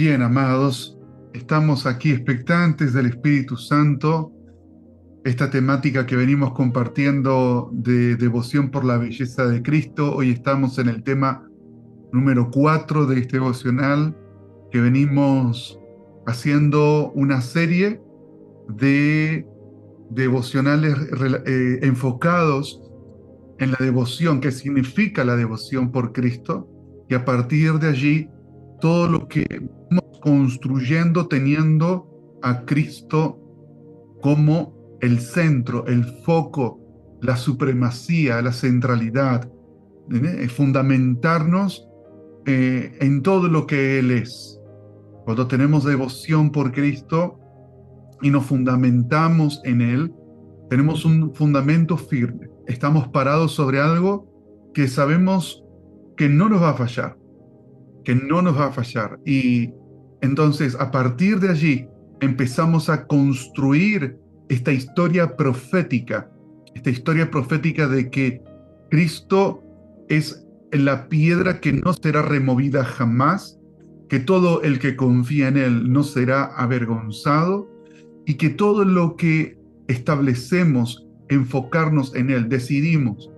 Bien, amados, estamos aquí expectantes del Espíritu Santo, esta temática que venimos compartiendo de devoción por la belleza de Cristo. Hoy estamos en el tema número 4 de este devocional, que venimos haciendo una serie de devocionales enfocados en la devoción, qué significa la devoción por Cristo, y a partir de allí todo lo que vamos construyendo teniendo a Cristo como el centro, el foco, la supremacía, la centralidad, fundamentarnos en todo lo que Él es. Cuando tenemos devoción por Cristo y nos fundamentamos en Él, tenemos un fundamento firme. Estamos parados sobre algo que sabemos que no nos va a fallar, que no nos va a fallar. Y entonces, a partir de allí, empezamos a construir esta historia profética de que Cristo es la piedra que no será removida jamás, que todo el que confía en Él no será avergonzado y que todo lo que establecemos, enfocarnos en Él, decidimos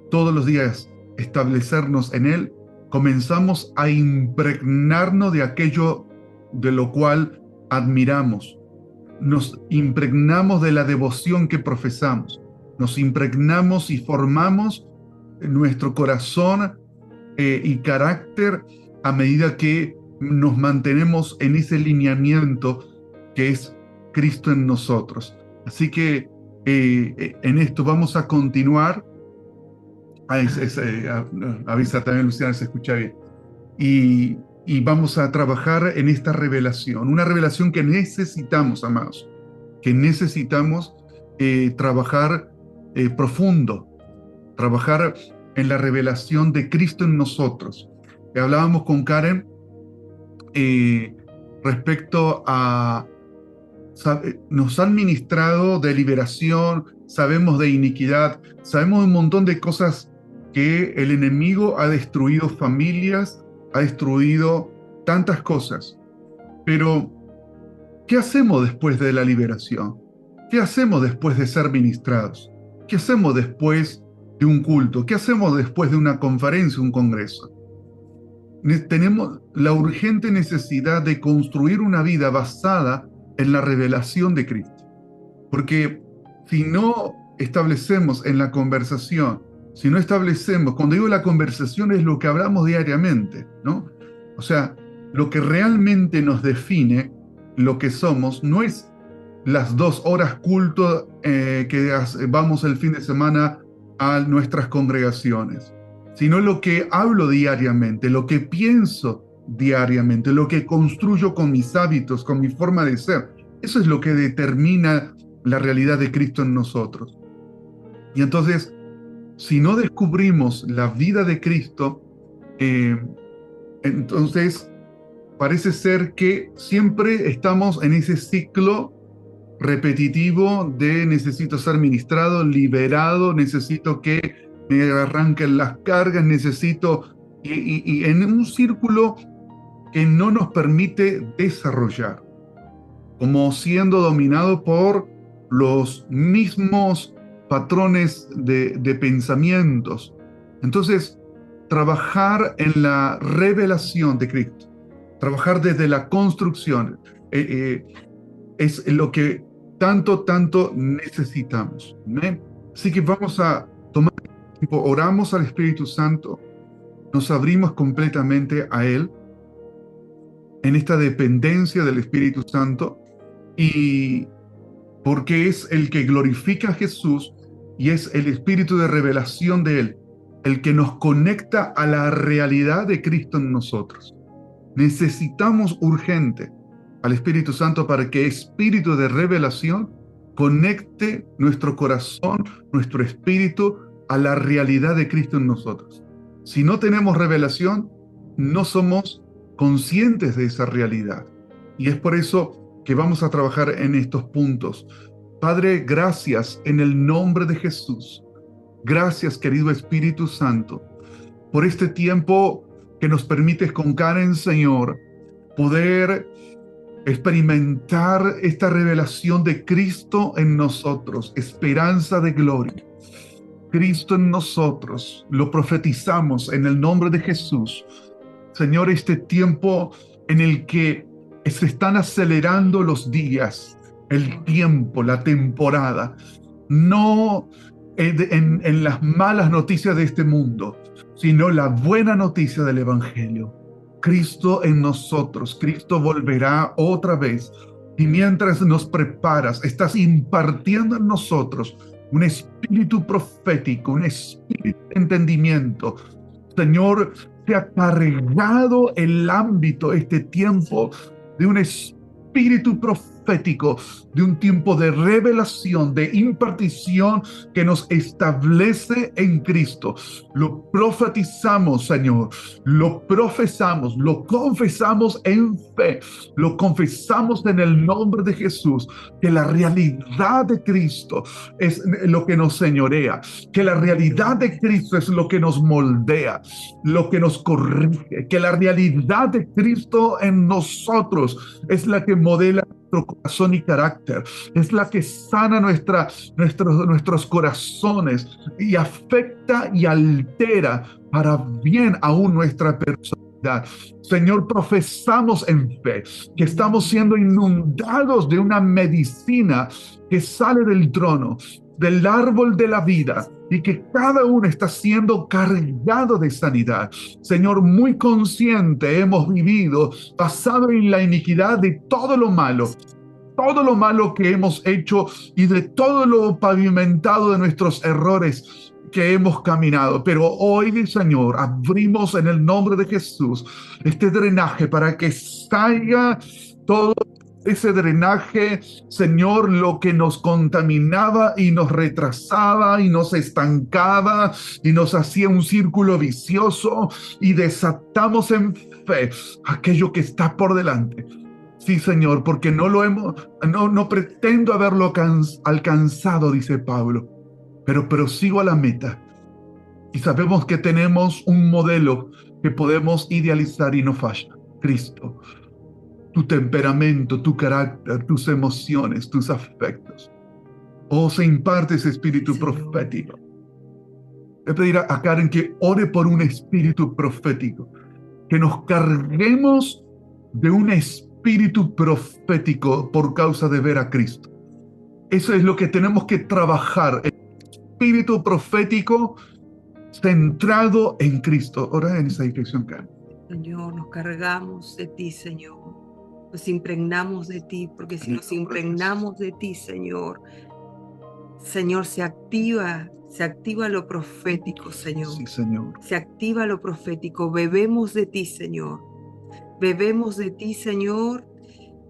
todos los días establecernos en Él, comenzamos a impregnarnos de aquello de lo cual admiramos. Nos impregnamos de la devoción que profesamos. Nos impregnamos y formamos nuestro corazón y carácter a medida que nos mantenemos en ese lineamiento que es Cristo en nosotros. Así que en esto vamos a continuar. Avisa también, Luciana, se escucha bien. Y vamos a trabajar en esta revelación, una revelación que necesitamos, amados, que necesitamos trabajar profundo, trabajar en la revelación de Cristo en nosotros. Hablábamos con Karen eh, respecto a nos han ministrado de liberación, sabemos de iniquidad, sabemos de un montón de cosas que el enemigo ha destruido familias, ha destruido tantas cosas. Pero, ¿qué hacemos después de la liberación? ¿Qué hacemos después de ser ministrados? ¿Qué hacemos después de un culto? ¿Qué hacemos después de una conferencia, un congreso? Tenemos la urgente necesidad de construir una vida basada en la revelación de Cristo. Porque si no establecemos en la conversación, si no establecemos, cuando digo la conversación es lo que hablamos diariamente, ¿no? O sea, lo que realmente nos define lo que somos no es las 2 horas culto que vamos el fin de semana a nuestras congregaciones, sino lo que hablo diariamente, lo que pienso diariamente, lo que construyo con mis hábitos, con mi forma de ser. Eso es lo que determina la realidad de Cristo en nosotros. Y entonces, si no descubrimos la vida de Cristo, entonces parece ser que siempre estamos en ese ciclo repetitivo de necesito ser ministrado, liberado, necesito que me arranquen las cargas, necesito, y en un círculo que no nos permite desarrollar, como siendo dominado por los mismos patrones de pensamientos. Entonces, trabajar en la revelación de Cristo, trabajar desde la construcción, es lo que tanto necesitamos. ¿Eh? Así que vamos a tomar tiempo, oramos al Espíritu Santo, nos abrimos completamente a Él en esta dependencia del Espíritu Santo, y porque es el que glorifica a Jesús y es el espíritu de revelación de Él, el que nos conecta a la realidad de Cristo en nosotros. Necesitamos urgente al Espíritu Santo para que espíritu de revelación conecte nuestro corazón, nuestro espíritu a la realidad de Cristo en nosotros. Si no tenemos revelación, no somos conscientes de esa realidad. Y es por eso que vamos a trabajar en estos puntos. Padre, gracias en el nombre de Jesús. Gracias, querido Espíritu Santo, por este tiempo que nos permites con Karen, Señor, poder experimentar esta revelación de Cristo en nosotros, esperanza de gloria. Cristo en nosotros, lo profetizamos en el nombre de Jesús. Señor, este tiempo en el que se están acelerando los días, el tiempo, la temporada, no en las malas noticias de este mundo, sino la buena noticia del Evangelio. Cristo en nosotros, Cristo volverá otra vez. Y mientras nos preparas, estás impartiendo en nosotros un espíritu profético, un espíritu de entendimiento. Señor, se ha cargado el ámbito, este tiempo, de un espíritu profético, de un tiempo de revelación, de impartición que nos establece en Cristo. Lo profetizamos, Señor, lo profesamos, lo confesamos en fe, lo confesamos en el nombre de Jesús, que la realidad de Cristo es lo que nos señorea, que la realidad de Cristo es lo que nos moldea, lo que nos corrige, que la realidad de Cristo en nosotros es la que modela nuestro corazón y carácter, es la que sana nuestros corazones y afecta y altera para bien aún nuestra personalidad. Señor, profesamos en fe que estamos siendo inundados de una medicina que sale del trono, del árbol de la vida, y que cada uno está siendo cargado de sanidad. Señor, muy consciente hemos vivido basado en la iniquidad de todo lo malo que hemos hecho y de todo lo pavimentado de nuestros errores que hemos caminado. Pero hoy, Señor, abrimos en el nombre de Jesús este drenaje para que salga todo ese drenaje, Señor, lo que nos contaminaba y nos retrasaba y nos estancaba y nos hacía un círculo vicioso, y desatamos en fe aquello que está por delante. Sí, Señor, porque no pretendo haberlo alcanzado, dice Pablo, pero prosigo a la meta. Y sabemos que tenemos un modelo que podemos idealizar y no falla: Cristo. Tu temperamento, tu carácter, tus emociones, tus afectos. Oh, se imparte ese espíritu profético. Voy a pedir a Karen que ore por un espíritu profético, que nos carguemos de un espíritu profético por causa de ver a Cristo. Eso es lo que tenemos que trabajar, el espíritu profético centrado en Cristo. Ora en esa dirección, Karen. Señor, nos cargamos de ti, Señor. Nos impregnamos de ti, porque si nos impregnamos de ti, Señor, se activa lo profético, Señor. Sí, Señor. Se activa lo profético. Bebemos de ti, Señor. Bebemos de ti, Señor.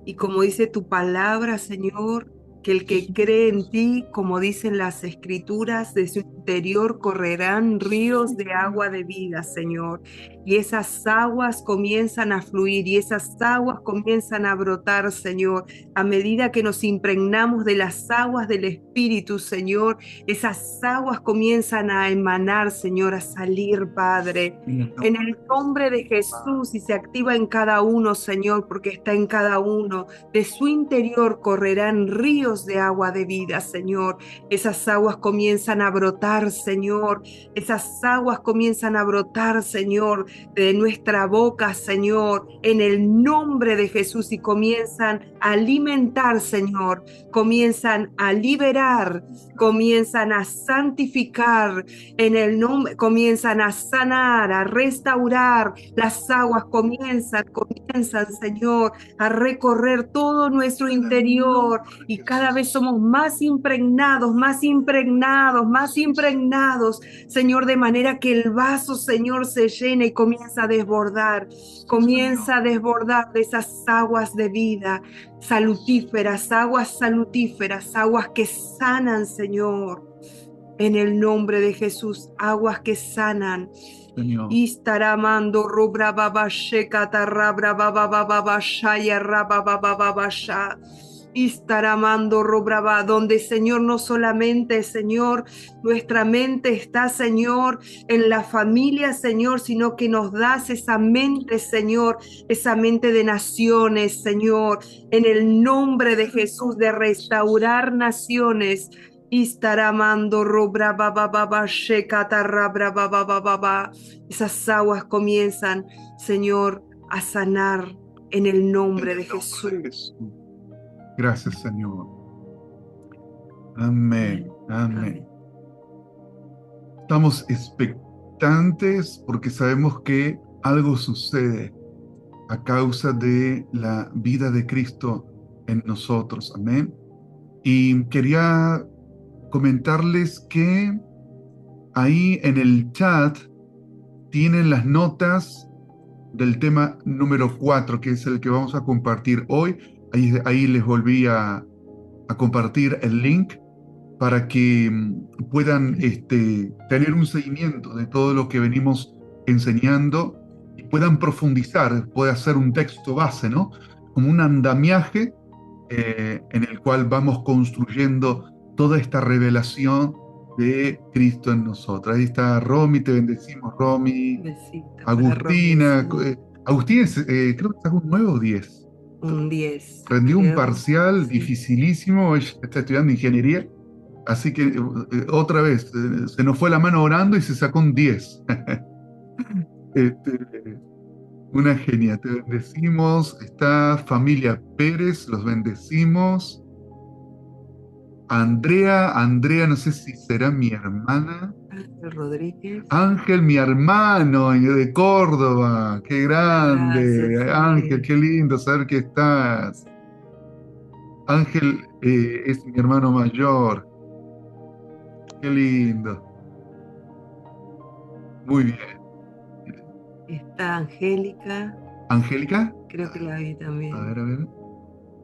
Y como dice tu palabra, Señor, que el que cree en ti, como dicen las escrituras, de su interior correrán ríos de agua de vida, Señor. Y esas aguas comienzan a fluir y esas aguas comienzan a brotar, Señor. A medida que nos impregnamos de las aguas del Espíritu, Señor, esas aguas comienzan a emanar, Señor, a salir, Padre. En el nombre de Jesús, y se activa en cada uno, Señor, porque está en cada uno. De su interior correrán ríos de agua de vida, Señor. Esas aguas comienzan a brotar, Señor. Esas aguas comienzan a brotar, Señor, de nuestra boca, Señor, en el nombre de Jesús, y comienzan a alimentar, Señor, comienzan a liberar, comienzan a santificar, en el nombre, comienzan a sanar, a restaurar. Las aguas comienzan, Señor, a recorrer todo nuestro interior, y cada vez somos más impregnados, Señor, de manera que el vaso, Señor, se llena y comienza a desbordar de esas aguas de vida salutíferas, aguas que sanan, Señor, en el nombre de Jesús, aguas que sanan. Istaramando rubra baba shekata rabra baba baba shaya rabba baba baba sha. Istaramando robraba, donde Señor no solamente Señor, nuestra mente está Señor en la familia Señor, sino que nos das esa mente Señor, esa mente de naciones Señor, en el nombre de Jesús, de restaurar naciones. Istaramando robra baba baba shekata rabra baba baba. Esas aguas comienzan Señor a sanar en el nombre de Jesús. Gracias, Señor. Amén. Amén. Estamos expectantes porque sabemos que algo sucede a causa de la vida de Cristo en nosotros. Amén. Y quería comentarles que ahí en el chat tienen las notas del tema número 4, que es el que vamos a compartir hoy. Ahí les volví a compartir el link para que puedan tener un seguimiento de todo lo que venimos enseñando y puedan profundizar, puede hacer un texto base, ¿no? Como un andamiaje en el cual vamos construyendo toda esta revelación de Cristo en nosotros. Ahí está Romy, te bendecimos, Romy. Besito para Agustina, Romy, Agustina creo que sacó un 9 o 10. un 10. Rendió un creo. parcial Sí. dificilísimo, ella está estudiando ingeniería, así que otra vez se nos fue la mano orando y se sacó un 10. Una genia, te bendecimos. Está familia Pérez, los bendecimos. Andrea, no sé si será mi hermana. Ángel Rodríguez. Ángel, mi hermano de Córdoba, qué grande. Gracias, Ángel, qué lindo saber que estás. Ángel es mi hermano mayor. Qué lindo. Muy bien. Está Angélica. ¿Angélica? Creo que la vi también. A ver.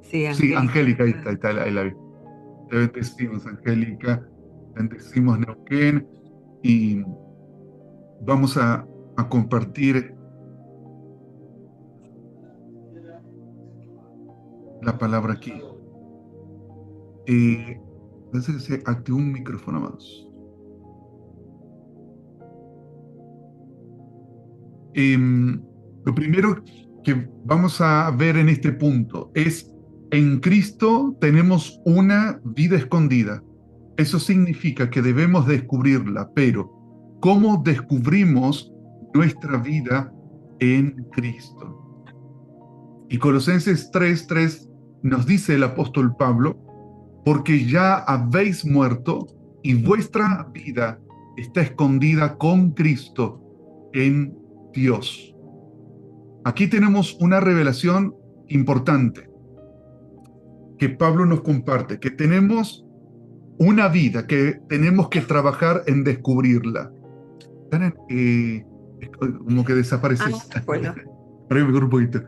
Sí, Sí, Angélica, ahí está. está, ahí la vi. Te bendecimos, Angélica. Bendecimos Neuquén. Y vamos a compartir la palabra aquí. Parece que se activó un micrófono más. Lo primero que vamos a ver en este punto es, en Cristo tenemos una vida escondida. Eso significa que debemos descubrirla, pero ¿cómo descubrimos nuestra vida en Cristo? Y Colosenses 3:3 nos dice el apóstol Pablo, porque ya habéis muerto y vuestra vida está escondida con Cristo en Dios. Aquí tenemos una revelación importante que Pablo nos comparte, que tenemos una vida que tenemos que trabajar en descubrirla. Como que desapareces. Bueno. Ahora me corro un poquito.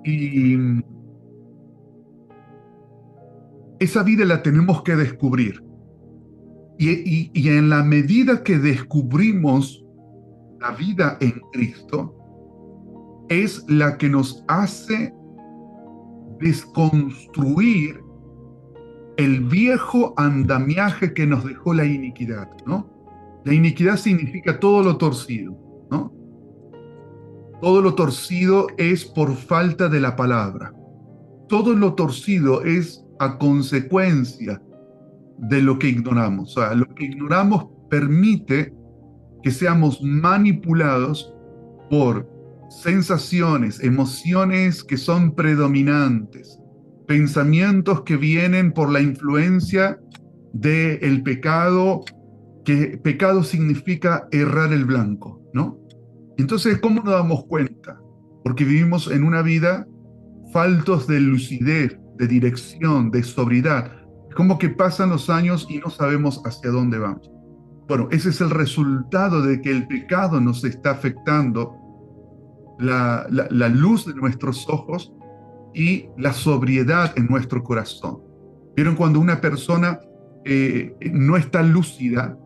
Y esa vida la tenemos que descubrir. Y en la medida que descubrimos la vida en Cristo, es la que nos hace desconstruir el viejo andamiaje que nos dejó la iniquidad, ¿no? La iniquidad significa todo lo torcido, ¿no? Todo lo torcido es por falta de la palabra. Todo lo torcido es a consecuencia de lo que ignoramos. O sea, lo que ignoramos permite que seamos manipulados por sensaciones, emociones que son predominantes, pensamientos que vienen por la influencia del pecado, que pecado significa errar el blanco, ¿no? Entonces, ¿cómo nos damos cuenta? Porque vivimos en una vida faltos de lucidez, de dirección, de sobriedad. Es como que pasan los años y no sabemos hacia dónde vamos. Bueno, ese es el resultado de que el pecado nos está afectando la luz de nuestros ojos y la sobriedad en nuestro corazón. ¿Vieron cuando una persona no está lúcida?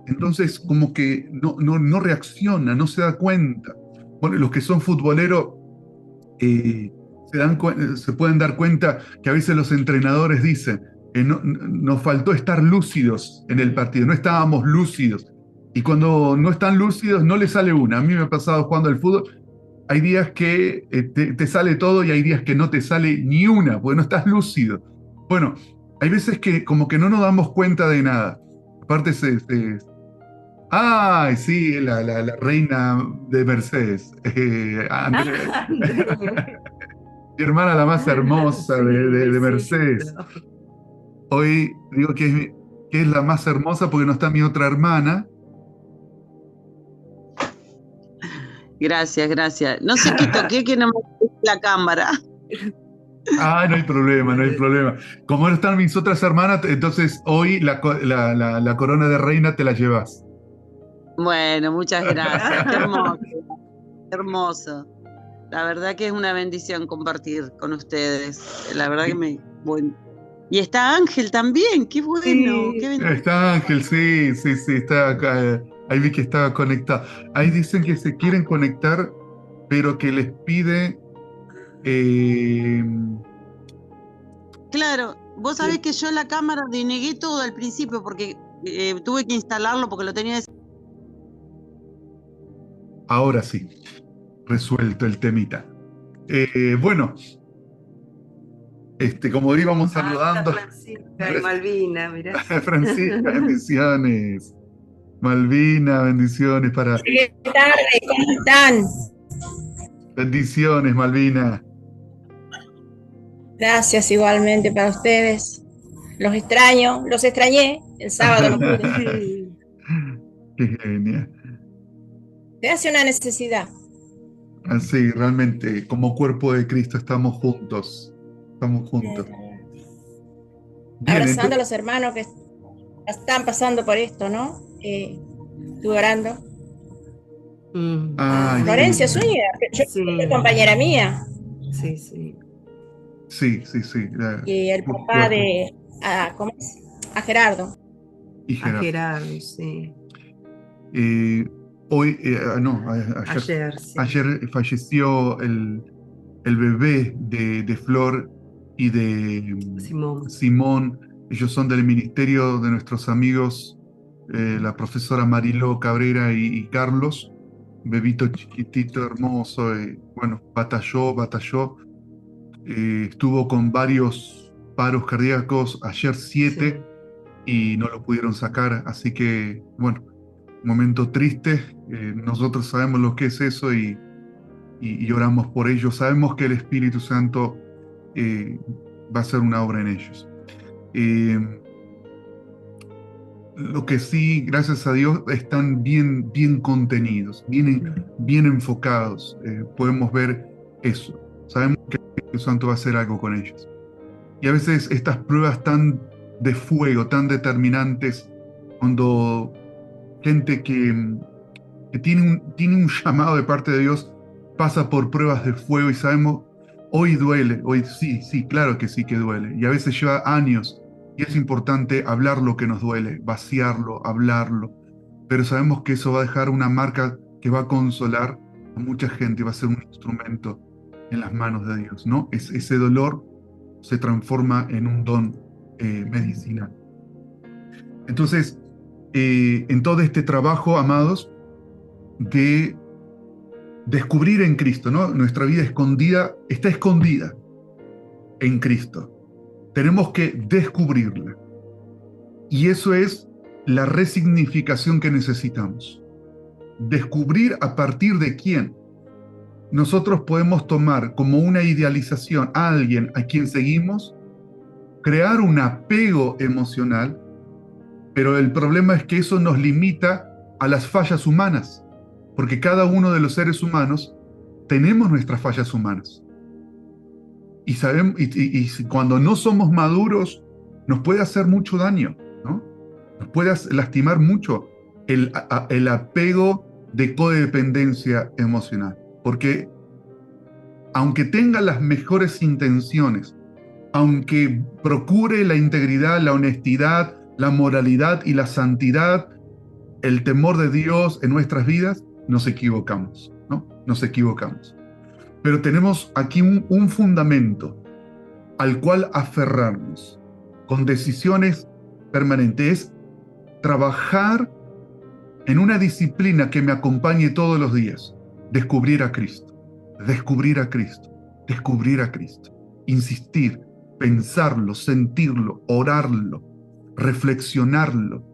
Entonces como que no reacciona, no se da cuenta. Bueno, los que son futboleros se pueden dar cuenta que a veces los entrenadores dicen que nos faltó estar lúcidos en el partido, no estábamos lúcidos. Y cuando no están lúcidos no les sale una. A mí me ha pasado jugando al fútbol, hay días que te sale todo y hay días que no te sale ni una, porque no estás lúcido. Bueno, hay veces que como que no nos damos cuenta de nada. Aparte ay, sí, la reina de Mercedes. Andrea. Mi hermana la más hermosa Sí, de besito. Mercedes. Hoy digo que es la más hermosa porque no está mi otra hermana. Gracias, gracias. No sé qué toqué que no me puse la cámara. Ah, no hay problema, no hay problema. Como no están mis otras hermanas, entonces hoy la corona de reina te la llevas. Bueno, muchas gracias. Qué hermoso, qué hermoso. La verdad que es una bendición compartir con ustedes. La verdad que bueno. Y está Ángel también, qué bueno, Sí. qué bendición. Está Ángel, sí, está acá. Ahí vi que estaba conectado. Ahí dicen que se quieren conectar, pero que les pide. Claro, vos sabés que yo la cámara denegué todo al principio porque tuve que instalarlo porque lo tenía. Ahora sí, resuelto el temita. Bueno, como íbamos saludando. Francisca y Malvina, mirá. Francisca, bendiciones. Malvina, bendiciones para. Buenas tardes, ¿cómo están? Bendiciones, Malvina. Gracias igualmente para ustedes. Los extraño, los extrañé. El sábado no pude. Sí. Qué genial. Se hace una necesidad. Así, realmente, como cuerpo de Cristo estamos juntos. Estamos juntos. Bien, Abrazando a los hermanos que están pasando por esto, ¿no? Estuve orando. Ay, Florencia sí. Zúñiga, Sí. es compañera mía. Sí, sí. Sí. Y el Por papá suerte. de, ¿cómo es? A Gerardo. Y A Gerardo. Gerardo, sí. Hoy, Ayer, sí. ayer falleció el bebé de Flor y de Simón. Ellos son del ministerio de nuestros amigos, la profesora Mariló Cabrera y Carlos. Bebito chiquitito, hermoso. Bueno, batalló. Estuvo con varios paros cardíacos, ayer 7, y no lo pudieron sacar. Así que, bueno, momento triste. Nosotros sabemos lo que es eso y oramos por ellos. Sabemos que el Espíritu Santo va a hacer una obra en ellos. Lo que sí, gracias a Dios, están bien contenidos, bien enfocados. Podemos ver eso. Sabemos que el Espíritu Santo va a hacer algo con ellos. Y a veces estas pruebas tan de fuego, tan determinantes, cuando gente que tiene un llamado de parte de Dios pasa por pruebas de fuego y sabemos, hoy duele, hoy sí, claro que sí que duele. Y a veces lleva años y es importante hablar lo que nos duele, vaciarlo, hablarlo. Pero sabemos que eso va a dejar una marca que va a consolar a mucha gente, va a ser un instrumento en las manos de Dios, ¿no? Ese dolor se transforma en un don medicinal. Entonces, en todo este trabajo, amados, de descubrir en Cristo, ¿no? Nuestra vida está escondida en Cristo. Tenemos que descubrirla. Y eso es la resignificación que necesitamos. Descubrir a partir de quién. Nosotros podemos tomar como una idealización a alguien a quien seguimos, crear un apego emocional, pero el problema es que eso nos limita a las fallas humanas, porque cada uno de los seres humanos tenemos nuestras fallas humanas. Y sabemos, y cuando no somos maduros, nos puede hacer mucho daño, ¿no? Nos puede lastimar mucho el apego de codependencia emocional. Porque aunque tenga las mejores intenciones, aunque procure la integridad, la honestidad, la moralidad y la santidad, el temor de Dios en nuestras vidas, nos equivocamos, ¿no? Nos equivocamos. Pero tenemos aquí un fundamento al cual aferrarnos con decisiones permanentes, trabajar en una disciplina que me acompañe todos los días, descubrir a Cristo, descubrir a Cristo, descubrir a Cristo, insistir, pensarlo, sentirlo, orarlo, reflexionarlo,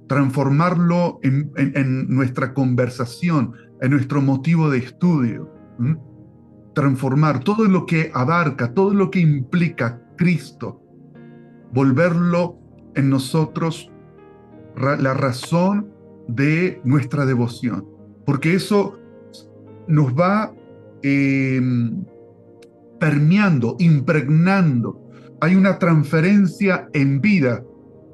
transformarlo en nuestra conversación, en nuestro motivo de estudio, transformar todo lo que abarca, todo lo que implica Cristo, volverlo en nosotros la razón de nuestra devoción, porque eso nos va permeando, impregnando. Hay una transferencia en vida.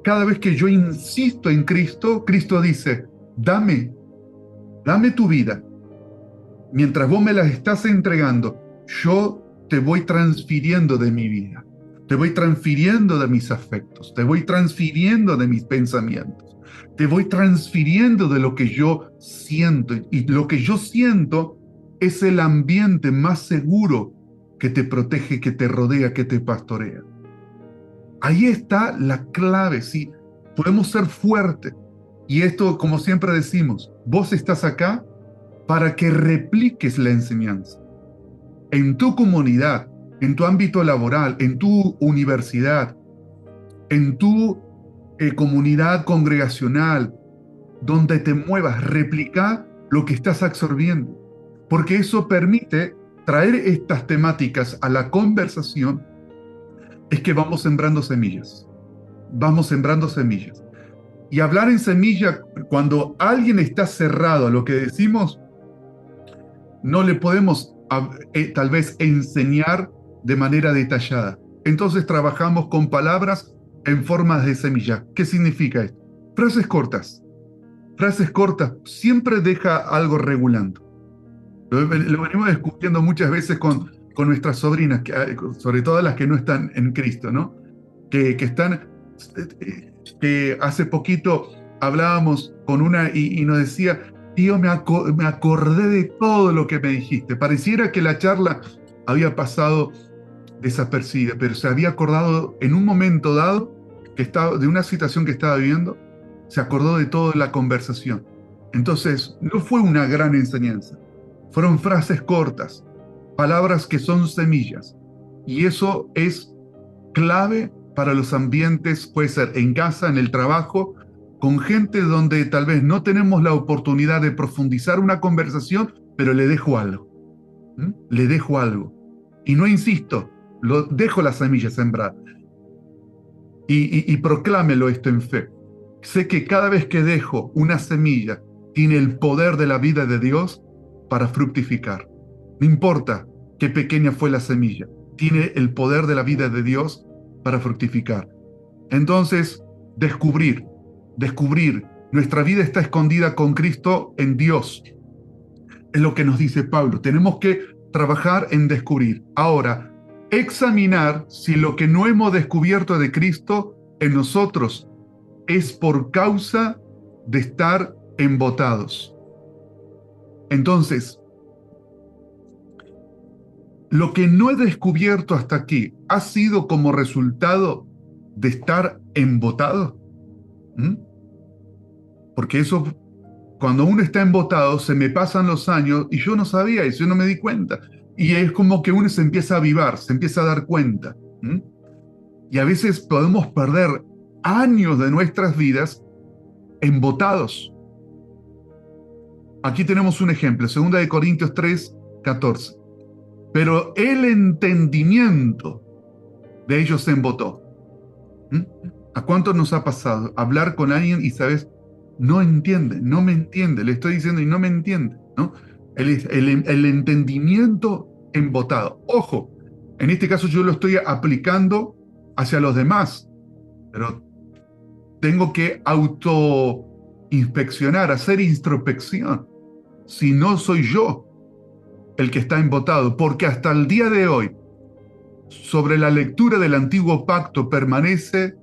Cada vez que yo insisto en Cristo, Cristo dice, dame tu vida. Mientras vos me la estás entregando, yo te voy transfiriendo de mi vida. Te voy transfiriendo de mis afectos, te voy transfiriendo de mis pensamientos, te voy transfiriendo de lo que yo siento. Y lo que yo siento es el ambiente más seguro que te protege, que te rodea, que te pastorea. Ahí está la clave, sí. Podemos ser fuertes. Y esto, como siempre decimos, vos estás acá para que repliques la enseñanza. En tu comunidad, en tu ámbito laboral, en tu universidad, en tu comunidad congregacional, donde te muevas, replica lo que estás absorbiendo. Porque eso permite traer estas temáticas a la conversación. Es que vamos sembrando semillas. Vamos sembrando semillas. Y hablar en semilla, cuando alguien está cerrado a lo que decimos, no le podemos tal vez enseñar de manera detallada. Entonces trabajamos con palabras en formas de semilla. ¿Qué significa esto? Frases cortas. Frases cortas siempre deja algo regulando. Lo venimos discutiendo muchas veces con nuestras sobrinas, sobre todo las que no están en Cristo, ¿no? Que hace poquito hablábamos con una y nos decía, tío, me acordé de todo lo que me dijiste. Pareciera que la charla había pasado desapercibida, pero se había acordado en un momento dado de una situación que estaba viviendo, se acordó de toda la conversación. Entonces, no fue una gran enseñanza, fueron frases cortas, palabras que son semillas, y eso es clave para los ambientes, puede ser en casa, en el trabajo, con gente donde tal vez no tenemos la oportunidad de profundizar una conversación, pero le dejo algo. Le dejo algo. Y no insisto, dejo la semilla sembrada. Y proclámelo esto en fe. Sé que cada vez que dejo una semilla, tiene el poder de la vida de Dios para fructificar. No importa qué pequeña fue la semilla, tiene el poder de la vida de Dios para fructificar. Entonces, descubrir. Nuestra vida está escondida con Cristo en Dios. Es lo que nos dice Pablo. Tenemos que trabajar en descubrir. Ahora, examinar si lo que no hemos descubierto de Cristo en nosotros es por causa de estar embotados. Entonces, lo que no he descubierto hasta aquí ha sido como resultado de estar embotado. Porque eso, cuando uno está embotado, se me pasan los años y yo no sabía eso, yo no me di cuenta. Y es como que uno se empieza a avivar, se empieza a dar cuenta. Y a veces podemos perder años de nuestras vidas embotados. Aquí tenemos un ejemplo, 2 Corintios 3, 14. Pero el entendimiento de ellos se embotó. ¿A cuánto nos ha pasado hablar con alguien y sabes, no entiende, no me entiende, le estoy diciendo y no me entiende, ¿no? El entendimiento embotado. Ojo, en este caso yo lo estoy aplicando hacia los demás, pero tengo que autoinspeccionar, hacer introspección. Si no soy yo el que está embotado, porque hasta el día de hoy, sobre la lectura del antiguo pacto permanece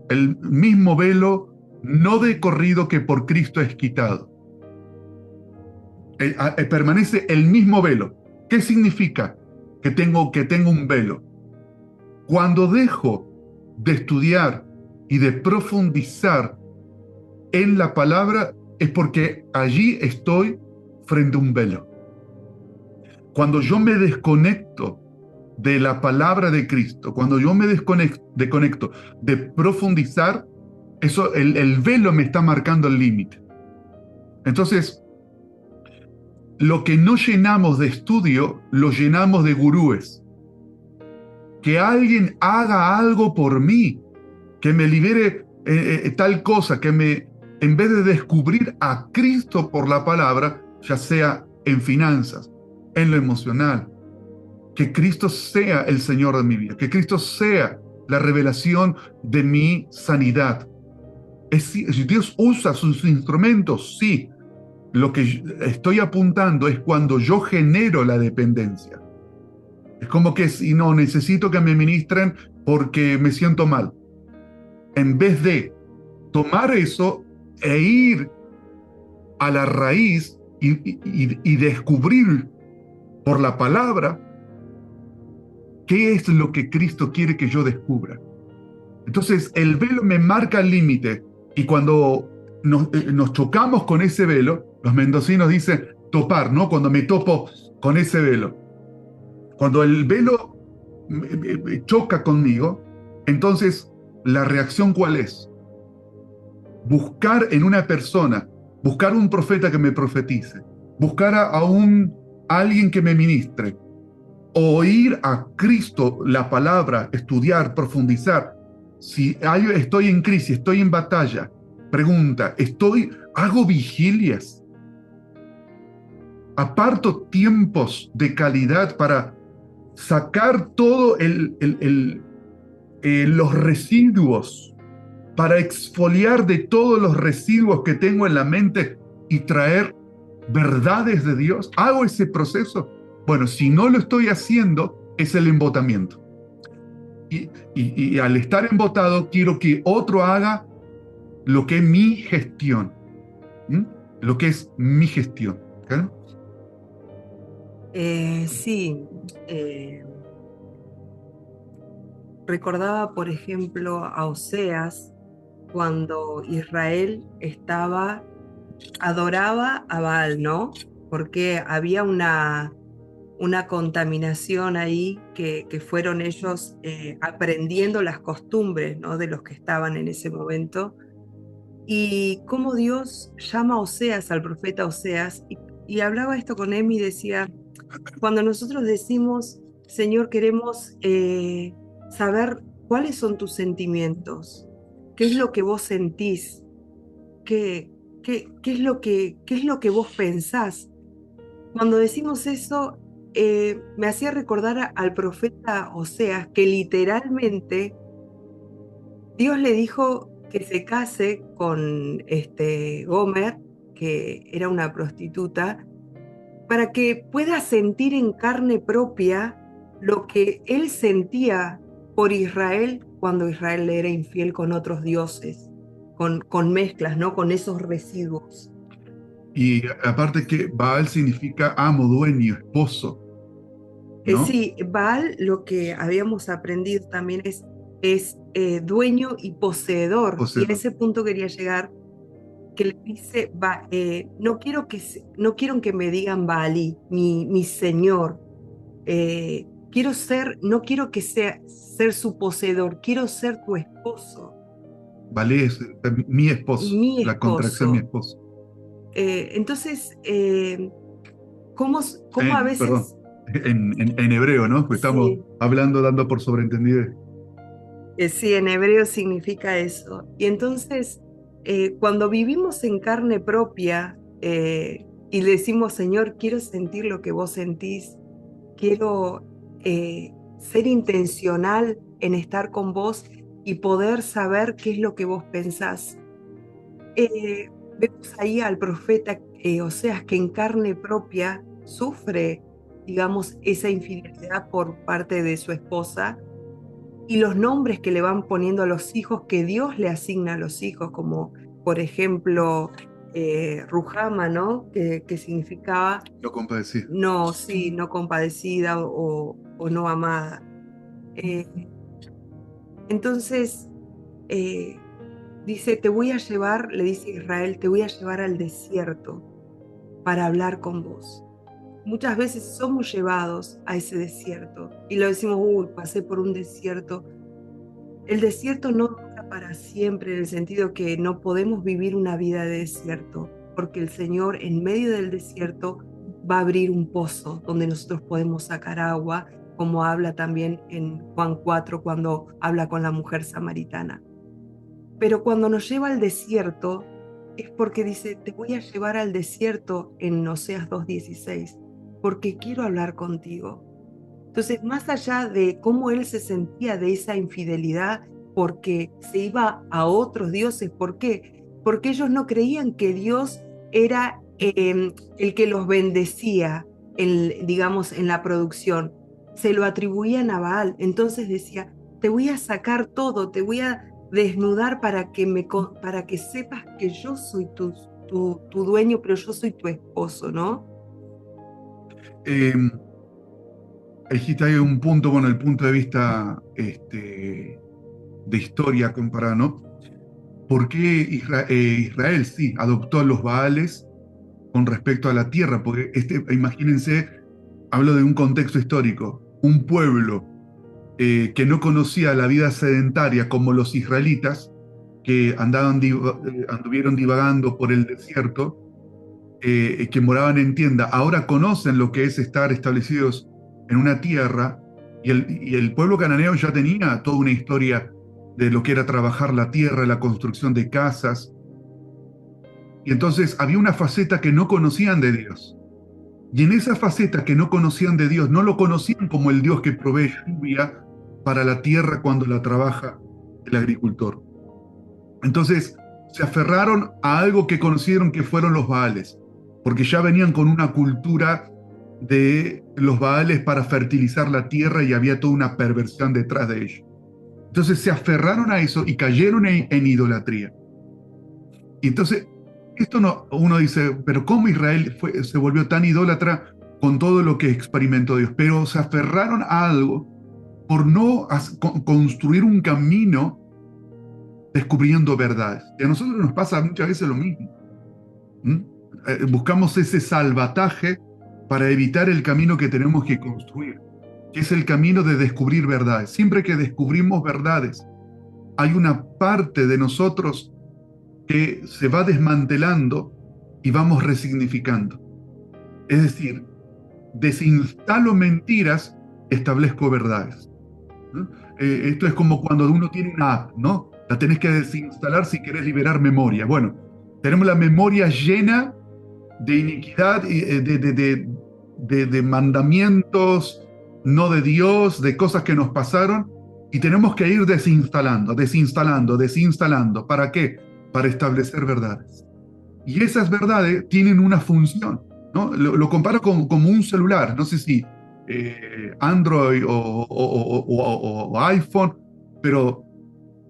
el mismo velo, no de corrido, que por Cristo es quitado. Permanece el mismo velo, ¿Qué significa que tengo un velo? Cuando dejo de estudiar y de profundizar en la palabra, es porque allí estoy frente a un velo. Cuando yo me desconecto de la palabra de Cristo, cuando yo me desconecto de profundizar, eso, el velo me está marcando el límite. Entonces, lo que no llenamos de estudio, lo llenamos de gurúes. Que alguien haga algo por mí, que me libere tal cosa, en vez de descubrir a Cristo por la palabra, ya sea en finanzas, en lo emocional, que Cristo sea el Señor de mi vida, que Cristo sea la revelación de mi sanidad. Dios usa sus instrumentos, sí. Lo que estoy apuntando es cuando yo genero la dependencia. Es como que si no, necesito que me ministren porque me siento mal. En vez de tomar eso e ir a la raíz y descubrir por la palabra qué es lo que Cristo quiere que yo descubra. Entonces el velo me marca el límite, y cuando nos chocamos con ese velo, los mendocinos dicen topar, ¿no? Cuando me topo con ese velo. Cuando el velo choca conmigo, entonces la reacción ¿cuál es? Buscar en una persona, buscar un profeta que me profetice, buscar a alguien que me ministre, oír a Cristo la palabra, estudiar, profundizar. Si estoy en crisis, estoy en batalla, pregunta, hago vigilias, aparto tiempos de calidad para sacar todo los residuos, para exfoliar de todos los residuos que tengo en la mente y traer verdades de Dios. ¿Hago ese proceso? Bueno, si no lo estoy haciendo, es el embotamiento. Y al estar embotado, quiero que otro haga lo que es mi gestión. Lo que es mi gestión. ¿Okay? Sí. Recordaba, por ejemplo, a Oseas, cuando Israel adoraba a Baal, ¿no? Porque había una contaminación ahí que fueron ellos aprendiendo las costumbres, ¿no? De los que estaban en ese momento. Y cómo Dios llama a Oseas, al profeta Oseas, y hablaba esto con él y decía, cuando nosotros decimos, Señor, queremos saber cuáles son tus sentimientos, qué es lo que vos sentís, qué es lo que vos pensás. Cuando decimos eso, me hacía recordar al profeta Oseas que literalmente Dios le dijo que se case con Gomer, que era una prostituta, para que pueda sentir en carne propia lo que él sentía por Israel cuando Israel le era infiel con otros dioses, con mezclas, ¿no? Con esos residuos. Y aparte que Baal significa amo, dueño, esposo, ¿no? Sí, Baal, lo que habíamos aprendido también es dueño y poseedor. Y a ese punto quería llegar, que le dice, no quiero que me digan Baalí, mi señor. No quiero que ser su poseedor, quiero ser tu esposo. Baalí es mi esposo, la contracción mi esposo. Entonces, ¿cómo a veces... Perdón, en hebreo, ¿no? Pues estamos hablando, dando por sobreentendido. Sí, en hebreo significa eso. Y entonces, cuando vivimos en carne propia y le decimos, Señor, quiero sentir lo que vos sentís, quiero ser intencional en estar con vos y poder saber qué es lo que vos pensás. Vemos ahí al profeta Oseas, que en carne propia sufre, digamos, esa infidelidad por parte de su esposa, y los nombres que le van poniendo a los hijos, que Dios le asigna a los hijos, como por ejemplo Ruhama, ¿no? Que significaba Lo compadecí. no, sí, no compadecida o no amada. Eh, entonces, dice, te voy a llevar, le dice Israel, te voy a llevar al desierto para hablar con vos. Muchas veces somos llevados a ese desierto y lo decimos, uy, pasé por un desierto. El desierto no dura para siempre, en el sentido que no podemos vivir una vida de desierto, porque el Señor en medio del desierto va a abrir un pozo donde nosotros podemos sacar agua, como habla también en Juan 4 cuando habla con la mujer samaritana. Pero cuando nos lleva al desierto es porque dice, te voy a llevar al desierto en Oseas 2:16, porque quiero hablar contigo. Entonces, más allá de cómo él se sentía de esa infidelidad, porque se iba a otros dioses, ¿por qué? Porque ellos no creían que Dios era el que los bendecía, digamos, en la producción. Se lo atribuían a Baal. Entonces decía, te voy a sacar todo, te voy a desnudar para que sepas que yo soy tu dueño, pero yo soy tu esposo, ¿no? Dijiste ahí un punto, bueno, el punto de vista de historia comparado, ¿no? ¿Por qué Israel sí adoptó a los Baales con respecto a la tierra? Porque imagínense, hablo de un contexto histórico, un pueblo que no conocía la vida sedentaria como los israelitas, que anduvieron divagando por el desierto, que moraban en tienda, ahora conocen lo que es estar establecidos en una tierra, y el pueblo cananeo ya tenía toda una historia de lo que era trabajar la tierra, la construcción de casas, y entonces había una faceta que no conocían de Dios. Y en esa faceta que no conocían de Dios, no lo conocían como el Dios que provee lluvia para la tierra cuando la trabaja el agricultor. Entonces se aferraron a algo que conocieron que fueron los Baales, porque ya venían con una cultura de los Baales para fertilizar la tierra y había toda una perversión detrás de ello. Entonces se aferraron a eso y cayeron en idolatría. Y entonces, uno dice, pero ¿cómo Israel se volvió tan idólatra con todo lo que experimentó Dios? Pero se aferraron a algo por no construir un camino descubriendo verdades. Y a nosotros nos pasa muchas veces lo mismo. Buscamos ese salvataje para evitar el camino que tenemos que construir, que es el camino de descubrir verdades. Siempre que descubrimos verdades, hay una parte de nosotros que se va desmantelando y vamos resignificando. Es decir, desinstalo mentiras, establezco verdades. Esto es como cuando uno tiene una app, ¿no? La tenés que desinstalar si querés liberar memoria. Bueno, tenemos la memoria llena de iniquidad, de mandamientos, no de Dios, de cosas que nos pasaron, y tenemos que ir desinstalando. ¿Para qué? Para establecer verdades. Y esas verdades tienen una función, ¿no? Lo comparo como un celular, no sé si Android o iPhone, pero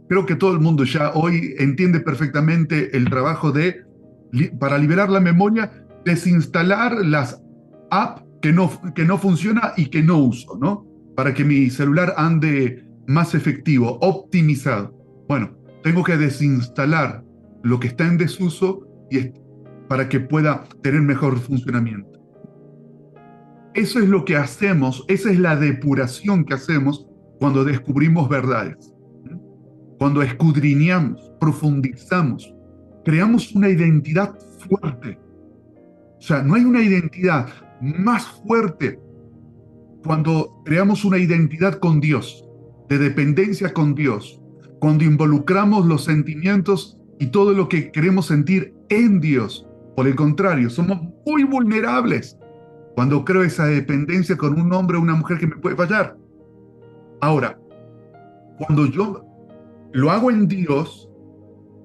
creo que todo el mundo ya hoy entiende perfectamente el trabajo para liberar la memoria, desinstalar las apps que no funciona y que no uso, ¿no? Para que mi celular ande más efectivo, optimizado. Bueno, tengo que desinstalar lo que está en desuso para que pueda tener mejor funcionamiento. Eso es lo que hacemos, esa es la depuración que hacemos cuando descubrimos verdades. Cuando escudriñamos, profundizamos, creamos una identidad fuerte. O sea, no hay una identidad más fuerte cuando creamos una identidad con Dios, de dependencia con Dios, cuando involucramos los sentimientos y todo lo que queremos sentir en Dios. Por el contrario, somos muy vulnerables cuando creo esa dependencia con un hombre o una mujer que me puede fallar. Ahora, cuando yo lo hago en Dios,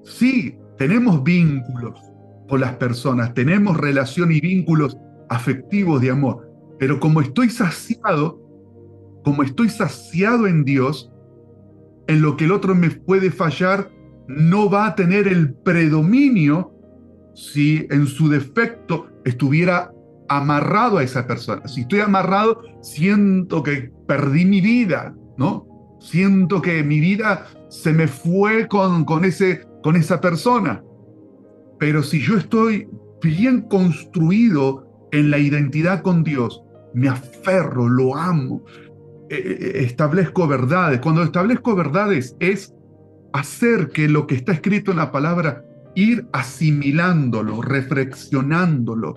sí, tenemos vínculos con las personas, tenemos relación y vínculos afectivos de amor, pero como estoy saciado en Dios, en lo que el otro me puede fallar, no va a tener el predominio si en su defecto estuviera amarrado a esa persona. Si estoy amarrado, siento que perdí mi vida, ¿no? Siento que mi vida se me fue con esa persona. Pero si yo estoy bien construido en la identidad con Dios, me aferro, lo amo, establezco verdades. Cuando establezco verdades es hacer que lo que está escrito en la palabra, ir asimilándolo, reflexionándolo.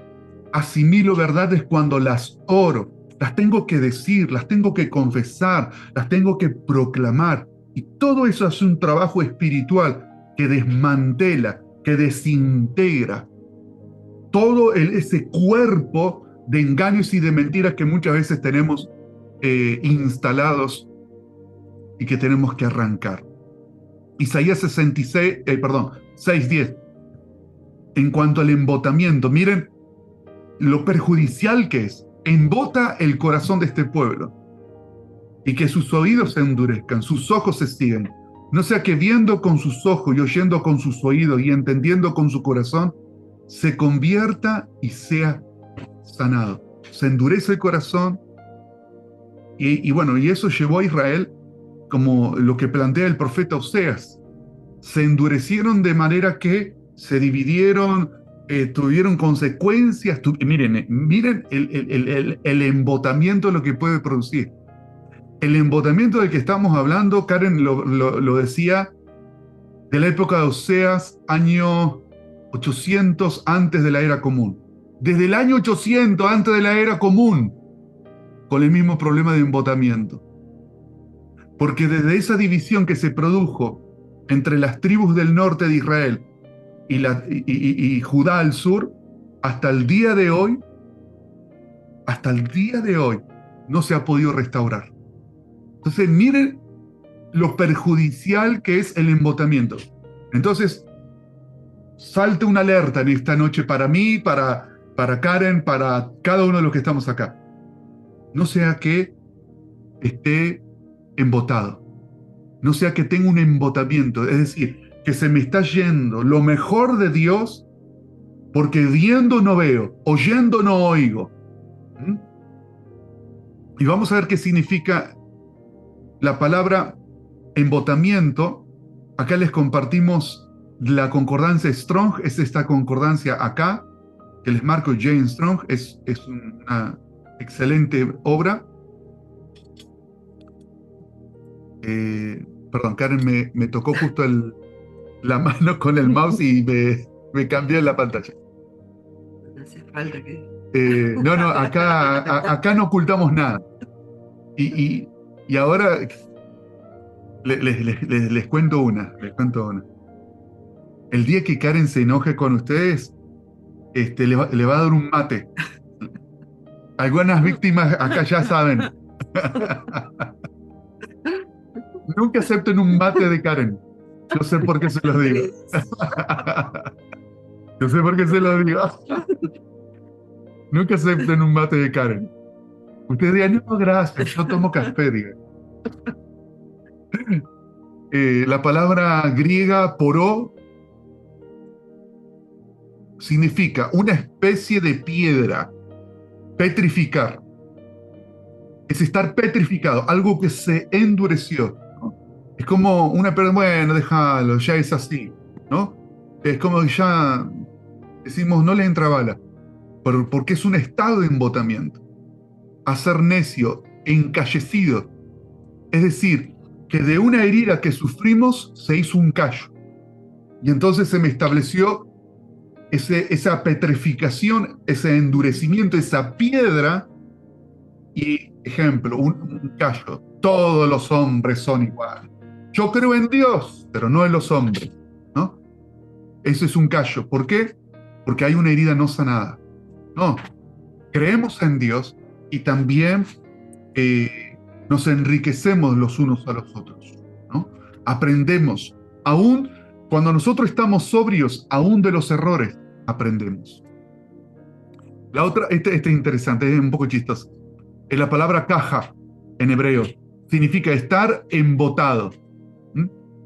Asimilo verdades cuando las oro, las tengo que decir, las tengo que confesar, las tengo que proclamar. Y todo eso es un trabajo espiritual que desmantela, que desintegra todo ese cuerpo de engaños y de mentiras que muchas veces tenemos instalados y que tenemos que arrancar. Isaías 6:10. En cuanto al embotamiento, miren lo perjudicial que es. Embota el corazón de este pueblo y que sus oídos se endurezcan, sus ojos se ceguen. No sea que viendo con sus ojos y oyendo con sus oídos y entendiendo con su corazón, se convierta y sea sanado. Se endurece el corazón y bueno, y eso llevó a Israel como lo que plantea el profeta Oseas. Se endurecieron de manera que se dividieron, tuvieron consecuencias. Miren el embotamiento lo que puede producir. El embotamiento del que estamos hablando, Karen lo decía, de la época de Oseas, año 800 antes de la era común. Desde el año 800 antes de la era común, con el mismo problema de embotamiento. Porque desde esa división que se produjo entre las tribus del norte de Israel y Judá al sur, hasta el día de hoy, no se ha podido restaurar. Entonces, miren lo perjudicial que es el embotamiento. Entonces, salte una alerta en esta noche para mí, para Karen, para cada uno de los que estamos acá. No sea que esté embotado, no sea que tenga un embotamiento, es decir, que se me está yendo lo mejor de Dios porque viendo no veo, oyendo no oigo. Y vamos a ver qué significa la palabra embotamiento. Acá les compartimos la concordancia Strong, es esta concordancia acá, que les marco James Strong, es una excelente obra. Perdón, Karen me tocó justo la mano con el mouse y me cambió la pantalla. No hace falta que... No, acá no ocultamos nada. Y ahora les cuento una. El día que Karen se enoje con ustedes, le va a dar un mate. Algunas víctimas acá ya saben. Nunca acepten un mate de Karen. Yo sé por qué se los digo. Yo sé por qué se los digo. Nunca acepten un mate de Karen. Ustedes digan, no, gracias, yo tomo café, digan. La palabra griega poró significa una especie de piedra, petrificar. Es estar petrificado, algo que se endureció, ¿no? Es como una persona, bueno, déjalo, ya es así, ¿no? Es como que ya decimos, no le entra bala, porque es un estado de embotamiento. Hacer necio, encallecido. Es decir, que de una herida que sufrimos se hizo un callo. Y entonces se me estableció esa petrificación, ese endurecimiento, esa piedra. Y, ejemplo, un callo. Todos los hombres son iguales. Yo creo en Dios, pero no en los hombres, ¿no? Eso es un callo. ¿Por qué? Porque hay una herida no sanada. No, creemos en Dios y también nos enriquecemos los unos a los otros, ¿no? Aprendemos. Aún cuando nosotros estamos sobrios, aún de los errores, aprendemos. La otra, este es interesante, es un poco chistoso. Es la palabra caja en hebreo. Significa estar embotado.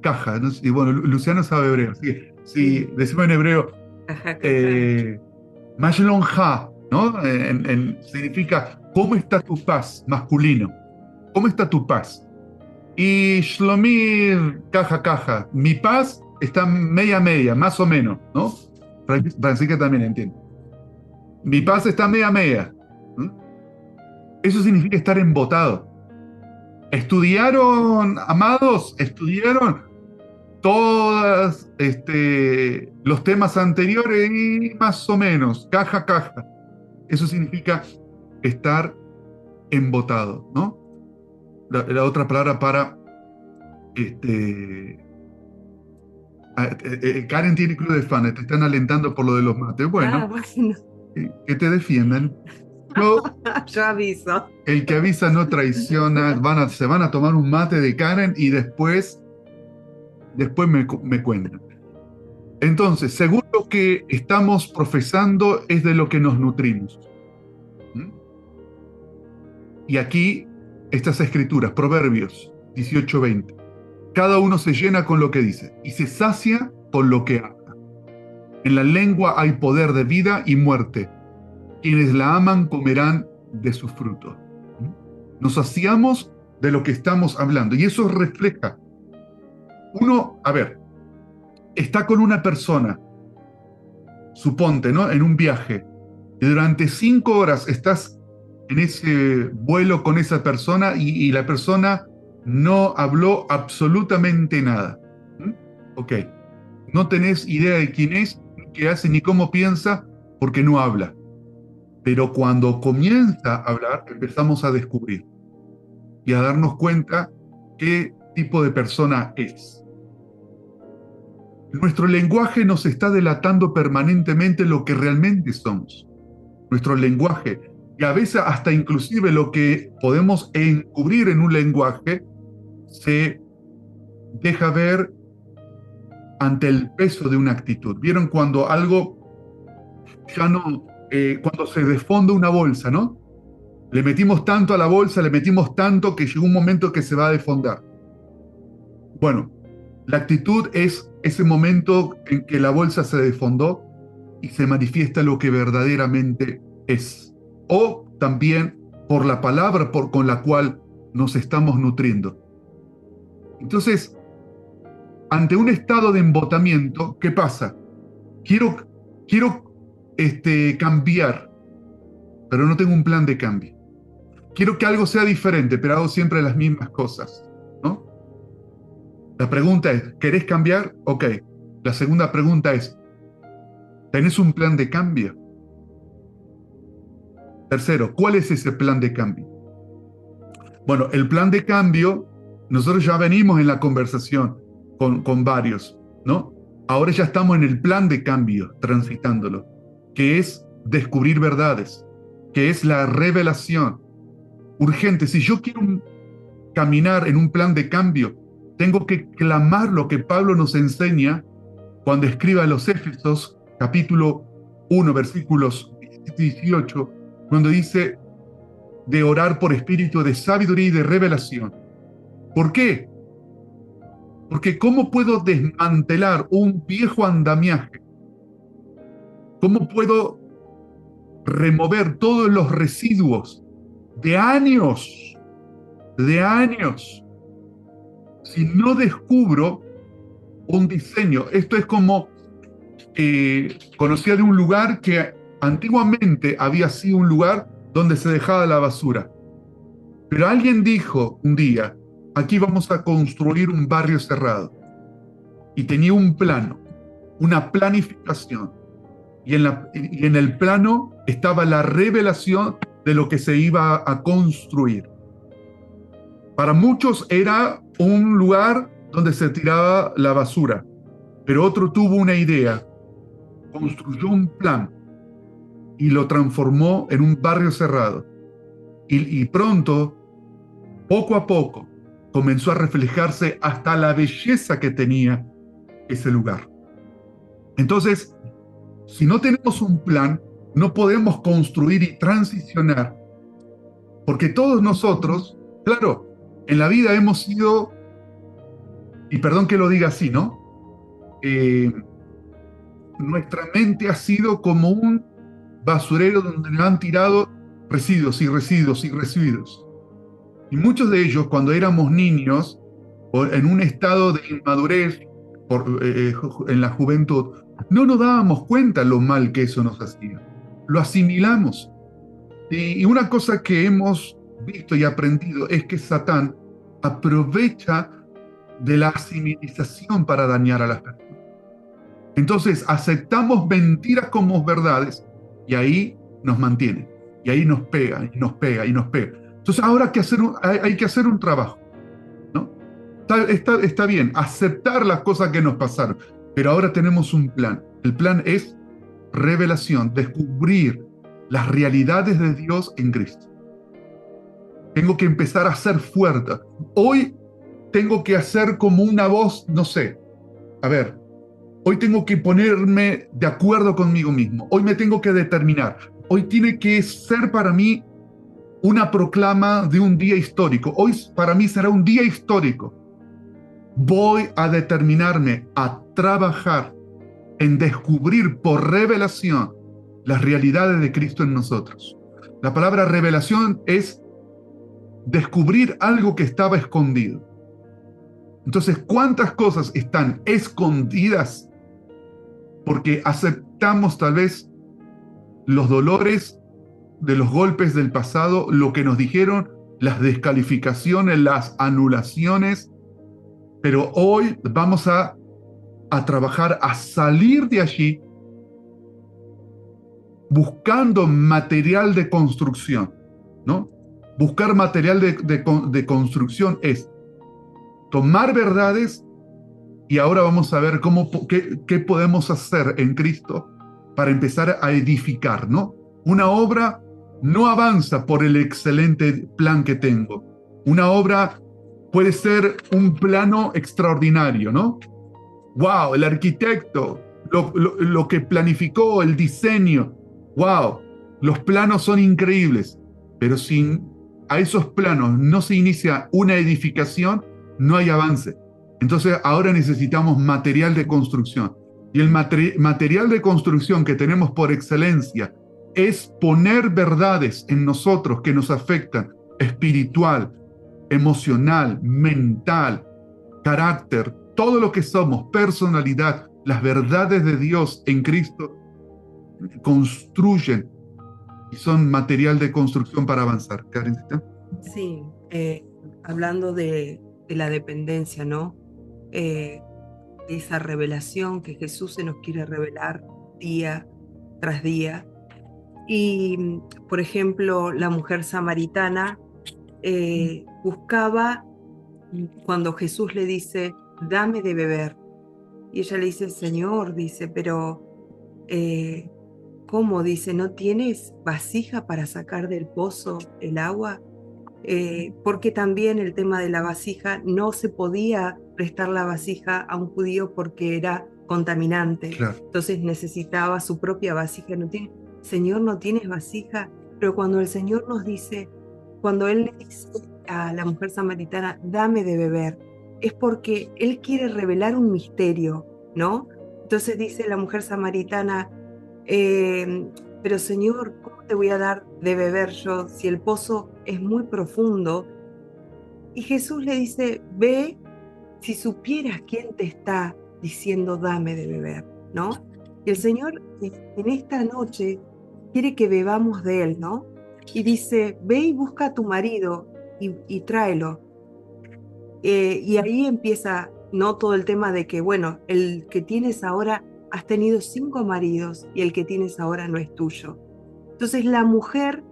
Caja. ¿No? Y bueno, Luciano sabe hebreo. Si decimos en hebreo, Mashlonja, ¿no? Significa, ¿cómo está tu paz? Masculino. ¿Cómo está tu paz? Y Shlomir, caja, caja. Mi paz está media, media, más o menos, ¿no? Francisca también entiende. Mi paz está media, media. Eso significa estar embotado. ¿Estudiaron, amados? ¿Estudiaron todos los temas anteriores? Y más o menos, caja, caja. Eso significa estar embotado, ¿no? La otra palabra para Karen tiene club de fans, te están alentando por lo de los mates. Bueno, bueno. Que te defiendan. Yo aviso. El que avisa no traiciona. Se van a tomar un mate de Karen y después me cuentan. Entonces, según lo que estamos profesando es de lo que nos nutrimos. Y aquí estas escrituras, Proverbios 18:20. Cada uno se llena con lo que dice y se sacia con lo que habla. En la lengua hay poder de vida y muerte. Quienes la aman comerán de su fruto. Nos saciamos de lo que estamos hablando y eso refleja. Uno, a ver, está con una persona, suponte, ¿no? En un viaje, y durante 5 horas estás en ese vuelo con esa persona y la persona no habló absolutamente nada. Ok, no tenés idea de quién es, qué hace, ni cómo piensa, porque no habla. Pero cuando comienza a hablar, empezamos a descubrir y a darnos cuenta qué tipo de persona es. Nuestro lenguaje nos está delatando permanentemente lo que realmente somos. Nuestro lenguaje, y a veces hasta inclusive lo que podemos encubrir en un lenguaje, se deja ver ante el peso de una actitud. ¿Vieron cuando algo ya no, cuando se desfonda una bolsa, ¿no? Le metimos tanto a la bolsa, le metimos tanto que llegó un momento que se va a desfondar. Bueno, la actitud es ese momento en que la bolsa se desfondó y se manifiesta lo que verdaderamente es. O también por la palabra con la cual nos estamos nutriendo. Entonces, ante un estado de embotamiento, ¿qué pasa? Quiero cambiar, pero no tengo un plan de cambio. Quiero que algo sea diferente, pero hago siempre las mismas cosas, ¿no? La pregunta es, ¿querés cambiar? Ok. La segunda pregunta es, ¿tenés un plan de cambio? Tercero, ¿cuál es ese plan de cambio? Bueno, el plan de cambio, nosotros ya venimos en la conversación con varios, ¿no? Ahora ya estamos en el plan de cambio, transitándolo, que es descubrir verdades, que es la revelación urgente. Si yo quiero caminar en un plan de cambio, tengo que clamar lo que Pablo nos enseña cuando escribe a los Éfesos, capítulo 1, versículos 18, cuando dice de orar por espíritu de sabiduría y de revelación. ¿Por qué? Porque ¿cómo puedo desmantelar un viejo andamiaje? ¿Cómo puedo remover todos los residuos de años, si no descubro un diseño? Esto es como, conocía de un lugar que antiguamente había sido un lugar donde se dejaba la basura. Pero alguien dijo un día, aquí vamos a construir un barrio cerrado. Y tenía un plano, una planificación. Y en el plano estaba la revelación de lo que se iba a construir. Para muchos era un lugar donde se tiraba la basura, pero otro tuvo una idea, construyó un plan y lo transformó en un barrio cerrado. Y pronto, poco a poco, comenzó a reflejarse hasta la belleza que tenía ese lugar. Entonces, si no tenemos un plan, no podemos construir y transicionar, porque todos nosotros, claro, en la vida hemos sido, y perdón que lo diga así, ¿no? nuestra mente ha sido como un basurero donde le han tirado residuos y residuos y residuos. Y muchos de ellos, cuando éramos niños, o en un estado de inmadurez en la juventud, no nos dábamos cuenta lo mal que eso nos hacía. Lo asimilamos. Y una cosa que hemos visto y aprendido es que Satán aprovecha de la asimilización para dañar a las personas. Entonces aceptamos mentiras como verdades y ahí nos mantiene. Y ahí nos pega, y nos pega, y nos pega. Entonces ahora hay que hacer un trabajo, ¿no? Está bien, aceptar las cosas que nos pasaron, pero ahora tenemos un plan. El plan es revelación, descubrir las realidades de Dios en Cristo. Tengo que empezar a ser fuerte. Hoy tengo que hacer como una voz, no sé, a ver, hoy tengo que ponerme de acuerdo conmigo mismo. Hoy me tengo que determinar. Hoy tiene que ser para mí una proclama de un día histórico. Hoy para mí será un día histórico. Voy a determinarme a trabajar en descubrir por revelación las realidades de Cristo en nosotros. La palabra revelación es descubrir algo que estaba escondido. Entonces, ¿cuántas cosas están escondidas porque aceptamos tal vez los dolores de los golpes del pasado, lo que nos dijeron, las descalificaciones, las anulaciones, pero hoy vamos a trabajar, a salir de allí buscando material de construcción, ¿no? Buscar material de construcción es tomar verdades y ahora vamos a ver qué podemos hacer en Cristo para empezar a edificar, ¿no? Una obra no avanza por el excelente plan que tengo. Una obra puede ser un plano extraordinario, ¿no? ¡Wow! El arquitecto, lo que planificó, el diseño, ¡wow! Los planos son increíbles, pero sin a esos planos no se inicia una edificación, no hay avance. Entonces ahora necesitamos material de construcción. Y el material de construcción que tenemos por excelencia es poner verdades en nosotros que nos afectan espiritual, emocional, mental, carácter, todo lo que somos, personalidad, las verdades de Dios en Cristo construyen y son material de construcción para avanzar. Karencita. Sí, hablando de la dependencia, ¿no? Esa revelación que Jesús se nos quiere revelar día tras día. Y, por ejemplo, la mujer samaritana buscaba, cuando Jesús le dice, dame de beber. Y ella le dice, Señor, dice, pero ¿cómo? Dice, ¿no tienes vasija para sacar del pozo el agua? Porque también el tema de la vasija, no se podía prestar la vasija a un judío porque era contaminante. Claro. Entonces necesitaba su propia vasija. Señor, ¿no tienes vasija? Pero cuando el Señor nos dice, cuando Él le dice a la mujer samaritana, dame de beber, es porque Él quiere revelar un misterio, ¿no? Entonces dice la mujer samaritana, pero Señor, ¿cómo te voy a dar de beber yo si el pozo es muy profundo? Y Jesús le dice, ve, si supieras quién te está diciendo dame de beber, ¿no? Y el Señor en esta noche quiere que bebamos de Él, ¿no? Y dice, ve y busca a tu marido y tráelo. Y ahí empieza, ¿no? Todo el tema de que, bueno, el que tienes ahora, has tenido 5 maridos y el que tienes ahora no es tuyo. Entonces la mujer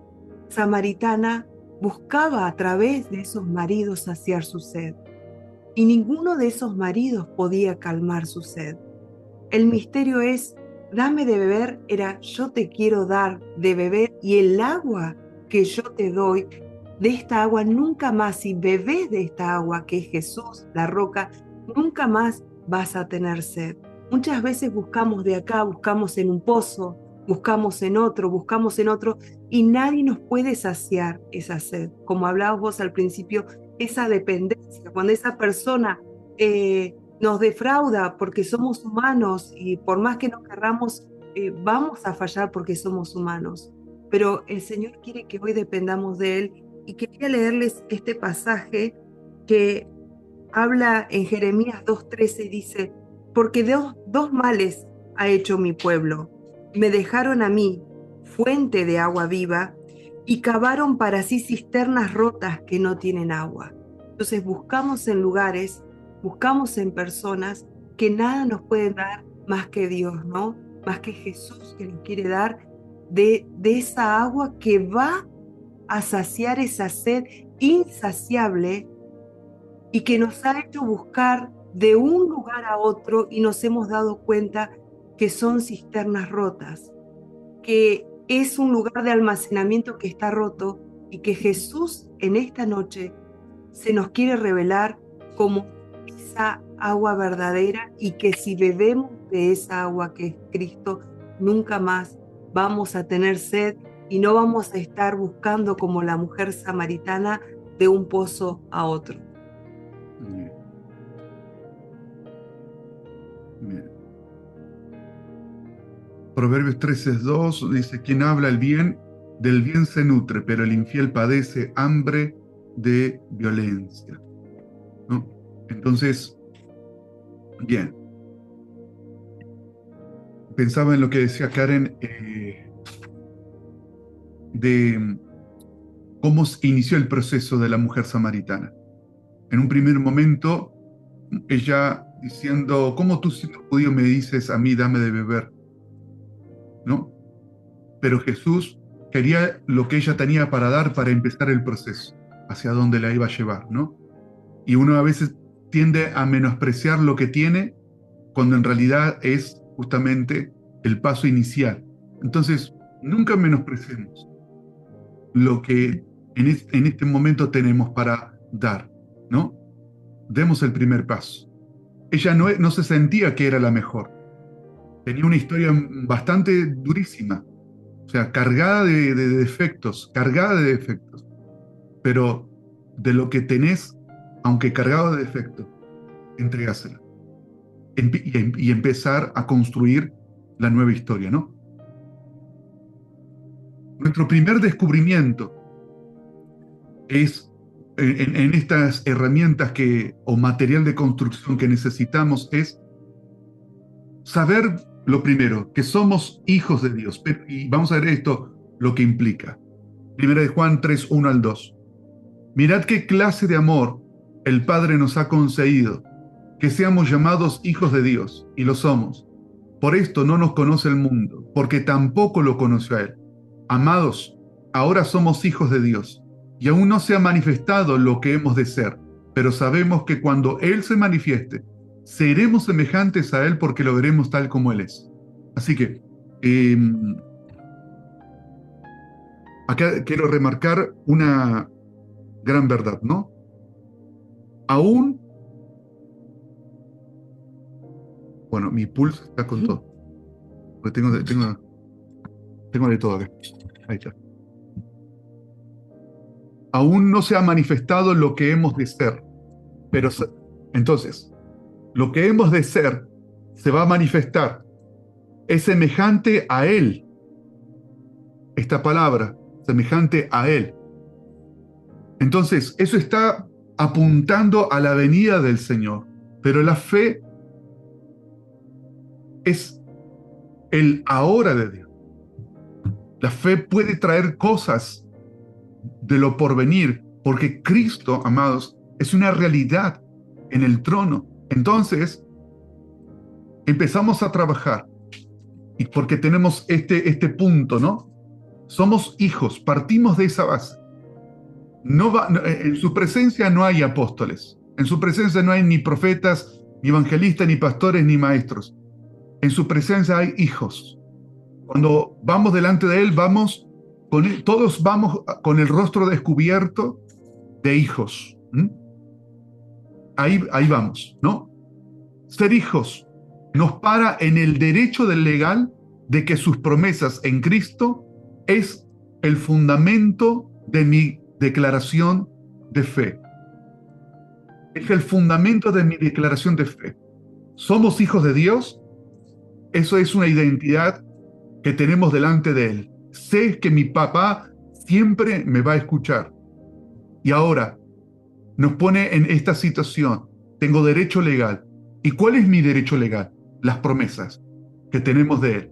samaritana buscaba a través de esos maridos saciar su sed. Y ninguno de esos maridos podía calmar su sed. El misterio es, dame de beber, era yo te quiero dar de beber y el agua que yo te doy, de esta agua nunca más, si bebés de esta agua que es Jesús, la roca, nunca más vas a tener sed. Muchas veces buscamos de acá, buscamos en un pozo, buscamos en otro, y nadie nos puede saciar esa sed. Como hablabas vos al principio, esa dependencia, cuando esa persona nos defrauda porque somos humanos y por más que no querramos, vamos a fallar porque somos humanos. Pero el Señor quiere que hoy dependamos de Él, y quería leerles este pasaje que habla en Jeremías 2:13, dice: porque dos males ha hecho mi pueblo. Me dejaron a mí, fuente de agua viva, y cavaron para sí cisternas rotas que no tienen agua. Entonces buscamos en lugares, buscamos en personas que nada nos pueden dar más que Dios, ¿no? Más que Jesús, que nos quiere dar de esa agua que va a saciar esa sed insaciable y que nos ha hecho buscar de un lugar a otro, y nos hemos dado cuenta que son cisternas rotas, que es un lugar de almacenamiento que está roto, y que Jesús en esta noche se nos quiere revelar como esa agua verdadera, y que si bebemos de esa agua que es Cristo, nunca más vamos a tener sed y no vamos a estar buscando como la mujer samaritana de un pozo a otro. Bien. Bien. Proverbios 13:2 dice: quien habla el bien, del bien se nutre, pero el infiel padece hambre de violencia, ¿no? Entonces, bien. Pensaba en lo que decía Karen, de cómo inició el proceso de la mujer samaritana. En un primer momento, ella diciendo: ¿cómo tú, siendo judío, me dices a mí, dame de beber? ¿No? Pero Jesús quería lo que ella tenía para dar para empezar el proceso, hacia dónde la iba a llevar, ¿no? Y uno a veces tiende a menospreciar lo que tiene, cuando en realidad es justamente el paso inicial. Entonces, nunca menospreciemos lo que en este momento tenemos para dar, ¿no? Demos el primer paso. Ella no se sentía que era la mejor. Tenía una historia bastante durísima, o sea, cargada de defectos, Pero de lo que tenés, aunque cargado de defectos, entregásela. Y empezar a construir la nueva historia, ¿no? Nuestro primer descubrimiento es, en estas herramientas o material de construcción que necesitamos, es saber lo primero, que somos hijos de Dios. Y vamos a ver esto, lo que implica. Primera de Juan 3:1-2. Mirad qué clase de amor el Padre nos ha concedido, que seamos llamados hijos de Dios, y lo somos. Por esto no nos conoce el mundo, porque tampoco lo conoció a Él. Amados, ahora somos hijos de Dios, y aún no se ha manifestado lo que hemos de ser, pero sabemos que cuando Él se manifieste, seremos semejantes a Él, porque lo veremos tal como Él es. Así que, acá quiero remarcar una gran verdad, ¿no? Aún, bueno, mi pulso está con todo, porque tengo de todo acá. Ahí está. Aún no se ha manifestado lo que hemos de ser, pero entonces, lo que hemos de ser se va a manifestar. Es semejante a Él. Esta palabra, semejante a Él. Entonces, eso está apuntando a la venida del Señor. Pero la fe es el ahora de Dios. La fe puede traer cosas de lo porvenir, porque Cristo, amados, es una realidad en el trono. Entonces, empezamos a trabajar, y porque tenemos este punto, ¿no? Somos hijos, partimos de esa base. En su presencia no hay apóstoles, en su presencia no hay ni profetas, ni evangelistas, ni pastores, ni maestros. En su presencia hay hijos. Cuando vamos delante de Él, todos vamos con el rostro descubierto de hijos. Ahí vamos, ¿no? Ser hijos nos para en el derecho del legal de que sus promesas en Cristo es el fundamento de mi declaración de fe. Es el fundamento de mi declaración de fe. somos hijos de Dios, eso es una identidad que tenemos delante de Él. Sé que mi papá siempre me va a escuchar. Y ahora nos pone en esta situación. Tengo derecho legal. ¿Y cuál es mi derecho legal? Las promesas que tenemos de Él.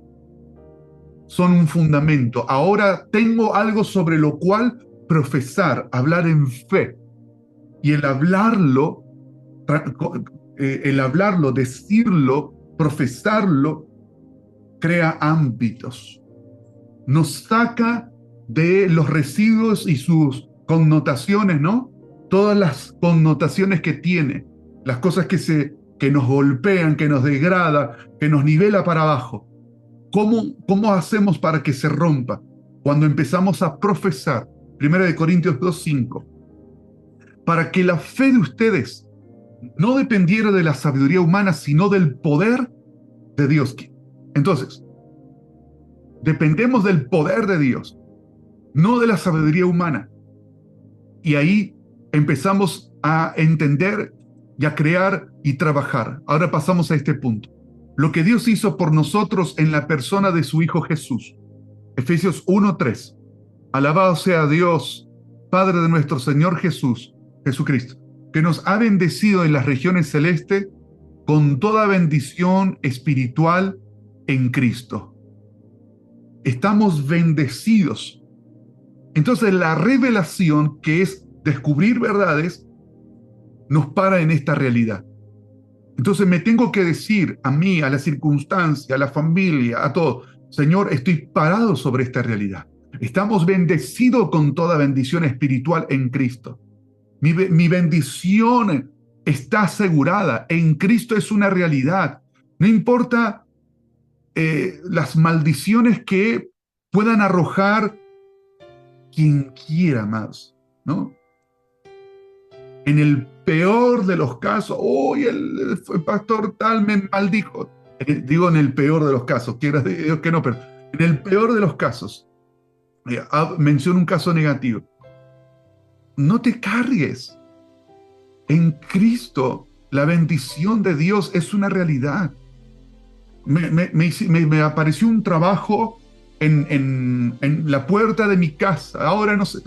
Son un fundamento. Ahora tengo algo sobre lo cual profesar, hablar en fe. Y el hablarlo, decirlo, profesarlo, crea ámbitos. Nos saca de los residuos y sus connotaciones, ¿no? Todas las connotaciones que tiene, las cosas que nos golpean, que nos degrada, que nos nivela para abajo. ¿Cómo hacemos para que se rompa? Cuando empezamos a profesar, 1 Corintios 2:5, para que la fe de ustedes no dependiera de la sabiduría humana, sino del poder de Dios. Entonces, dependemos del poder de Dios, no de la sabiduría humana. Y ahí empezamos a entender y a crear y trabajar. Ahora pasamos a este punto. Lo que Dios hizo por nosotros en la persona de su Hijo Jesús. Efesios 1:3. Alabado sea Dios, Padre de nuestro Señor Jesucristo, que nos ha bendecido en las regiones celestes con toda bendición espiritual en Cristo. Estamos bendecidos. Entonces la revelación, que es descubrir verdades, nos para en esta realidad. Entonces me tengo que decir a mí, a la circunstancia, a la familia, a todo: Señor, estoy parado sobre esta realidad. Estamos bendecidos con toda bendición espiritual en Cristo. Mi bendición está asegurada. En Cristo es una realidad. No importa las maldiciones que puedan arrojar quien quiera más, ¿no? En el peor de los casos, hoy el pastor tal me maldijo. Digo en el peor de los casos, quiero Dios que no, pero en el peor de los casos, menciono un caso negativo. No te cargues. En Cristo, la bendición de Dios es una realidad. Me apareció un trabajo en la puerta de mi casa. Ahora no sé.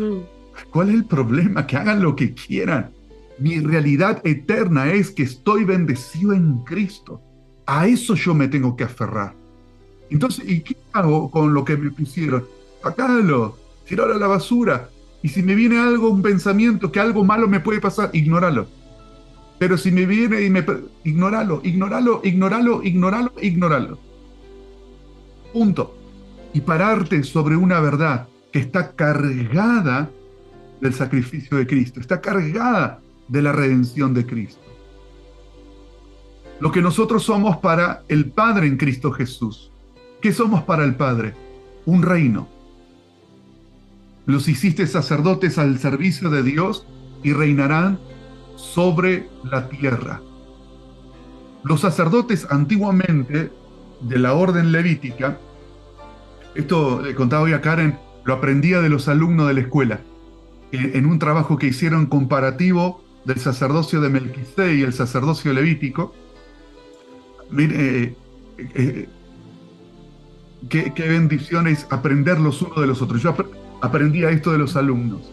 ¿Cuál es el problema? Que hagan lo que quieran. Mi realidad eterna es que estoy bendecido en Cristo. A eso yo me tengo que aferrar. Entonces, ¿y qué hago con lo que me pusieron? Sacalo, tiralo a la basura. Y si me viene algo, un pensamiento, que algo malo me puede pasar, ignóralo. Pero si me viene y ignóralo. Punto. Y pararte sobre una verdad que está cargada del sacrificio de Cristo, está cargada de la redención de Cristo. Lo que nosotros somos para el Padre en Cristo Jesús. ¿Qué somos para el Padre? Un reino. Los hiciste sacerdotes al servicio de Dios y reinarán sobre la tierra. Los sacerdotes antiguamente de la orden levítica, esto le contaba hoy a Karen, lo aprendía de los alumnos de la escuela, en un trabajo que hicieron comparativo del sacerdocio de Melquisedec y el sacerdocio levítico. Mire, qué bendición es aprender los unos de los otros. Yo aprendía esto de los alumnos.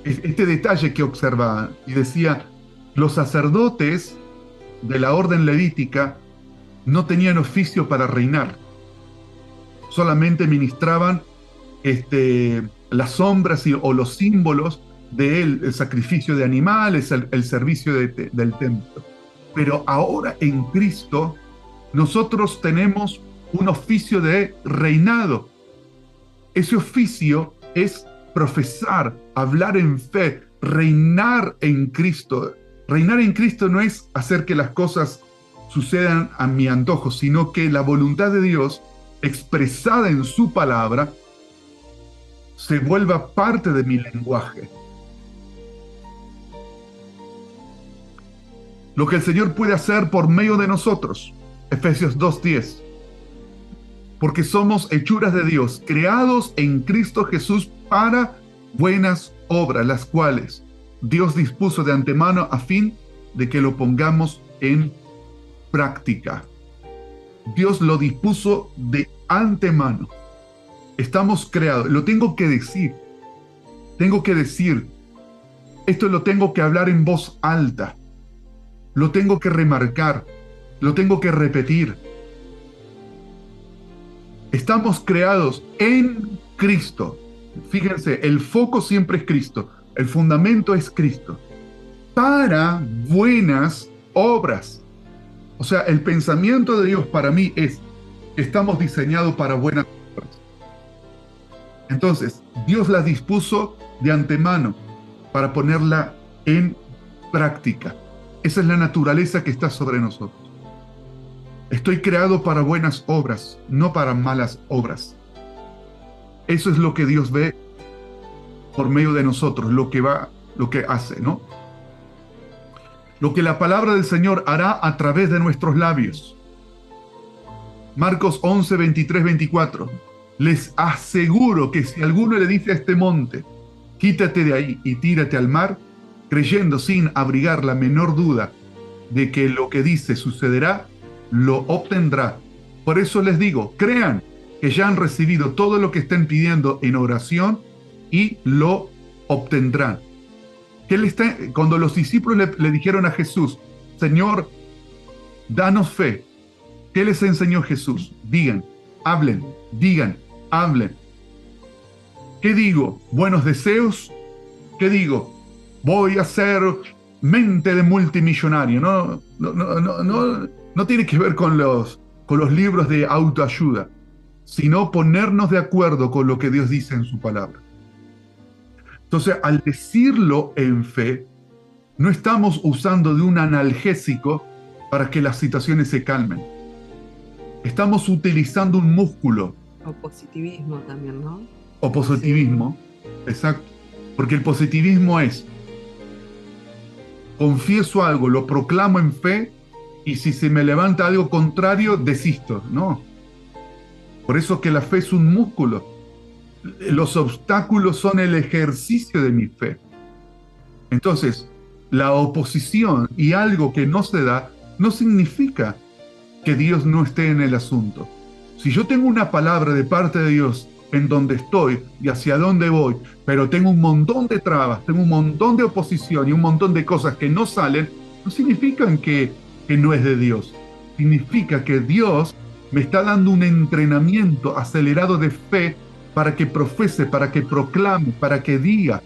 Este detalle que observaban, y decía: los sacerdotes de la orden levítica no tenían oficio para reinar. Solamente ministraban las sombras o los símbolos del sacrificio de animales, el servicio del templo. Pero ahora en Cristo nosotros tenemos un oficio de reinado. Ese oficio es profesar, hablar en fe, reinar en Cristo. Reinar en Cristo no es hacer que las cosas sucedan a mi antojo, sino que la voluntad de Dios, expresada en su palabra, se vuelva parte de mi lenguaje. Lo que el Señor puede hacer por medio de nosotros, Efesios 2:10. Porque somos hechuras de Dios, creados en Cristo Jesús para buenas obras, las cuales Dios dispuso de antemano a fin de que lo pongamos en práctica. Dios lo dispuso de antemano. Estamos creados. Lo tengo que decir. Tengo que decir. Esto lo tengo que hablar en voz alta. Lo tengo que remarcar. Lo tengo que repetir. Estamos creados en Cristo. Fíjense, el foco siempre es Cristo. El fundamento es Cristo. Para buenas obras. O sea, el pensamiento de Dios para mí es que estamos diseñados para buenas obras. Entonces, Dios la dispuso de antemano para ponerla en práctica. Esa es la naturaleza que está sobre nosotros. Estoy creado para buenas obras, no para malas obras. Eso es lo que Dios ve por medio de nosotros, lo que hace, ¿no? Lo que la palabra del Señor hará a través de nuestros labios. Marcos 11, 23, 24. Les aseguro que si alguno le dice a este monte, quítate de ahí y tírate al mar, creyendo sin abrigar la menor duda de que lo que dice sucederá, lo obtendrá. Por eso les digo, crean que ya han recibido todo lo que estén pidiendo en oración y lo obtendrán. Cuando los discípulos le dijeron a Jesús, Señor, danos fe, ¿qué les enseñó Jesús? Digan, hablen, hablen. ¿Qué digo? ¿Buenos deseos? ¿Qué digo? Voy a ser mente de multimillonario. No tiene que ver con los libros de autoayuda, sino ponernos de acuerdo con lo que Dios dice en su palabra. Entonces, al decirlo en fe, no estamos usando de un analgésico para que las situaciones se calmen. Estamos utilizando un músculo. O positivismo también, ¿no? O positivismo, sí. Exacto. Porque el positivismo es, confieso algo, lo proclamo en fe, y si se me levanta algo contrario, desisto. No. Por eso que la fe es un músculo. Los obstáculos son el ejercicio de mi fe. Entonces, la oposición y algo que no se da, no significa que Dios no esté en el asunto. Si yo tengo una palabra de parte de Dios en donde estoy y hacia dónde voy, pero tengo un montón de trabas, tengo un montón de oposición y un montón de cosas que no salen, no significan que no es de Dios. Significa que Dios me está dando un entrenamiento acelerado de fe para que profese, para que proclame, para que diga,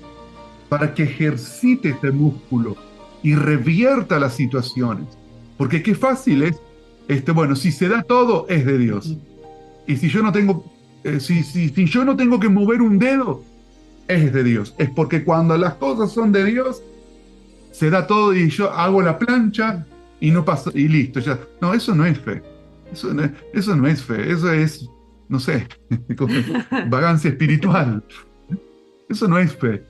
para que ejercite este músculo y revierta las situaciones. Porque qué fácil es, bueno, si se da todo, es de Dios. Y si yo no tengo, si yo no tengo que mover un dedo, es de Dios. Es porque cuando las cosas son de Dios, se da todo y yo hago la plancha y no pasa, y listo. Ya. No, eso no es fe. Eso no es fe. Eso es, no sé, vagancia espiritual. Eso no es fe.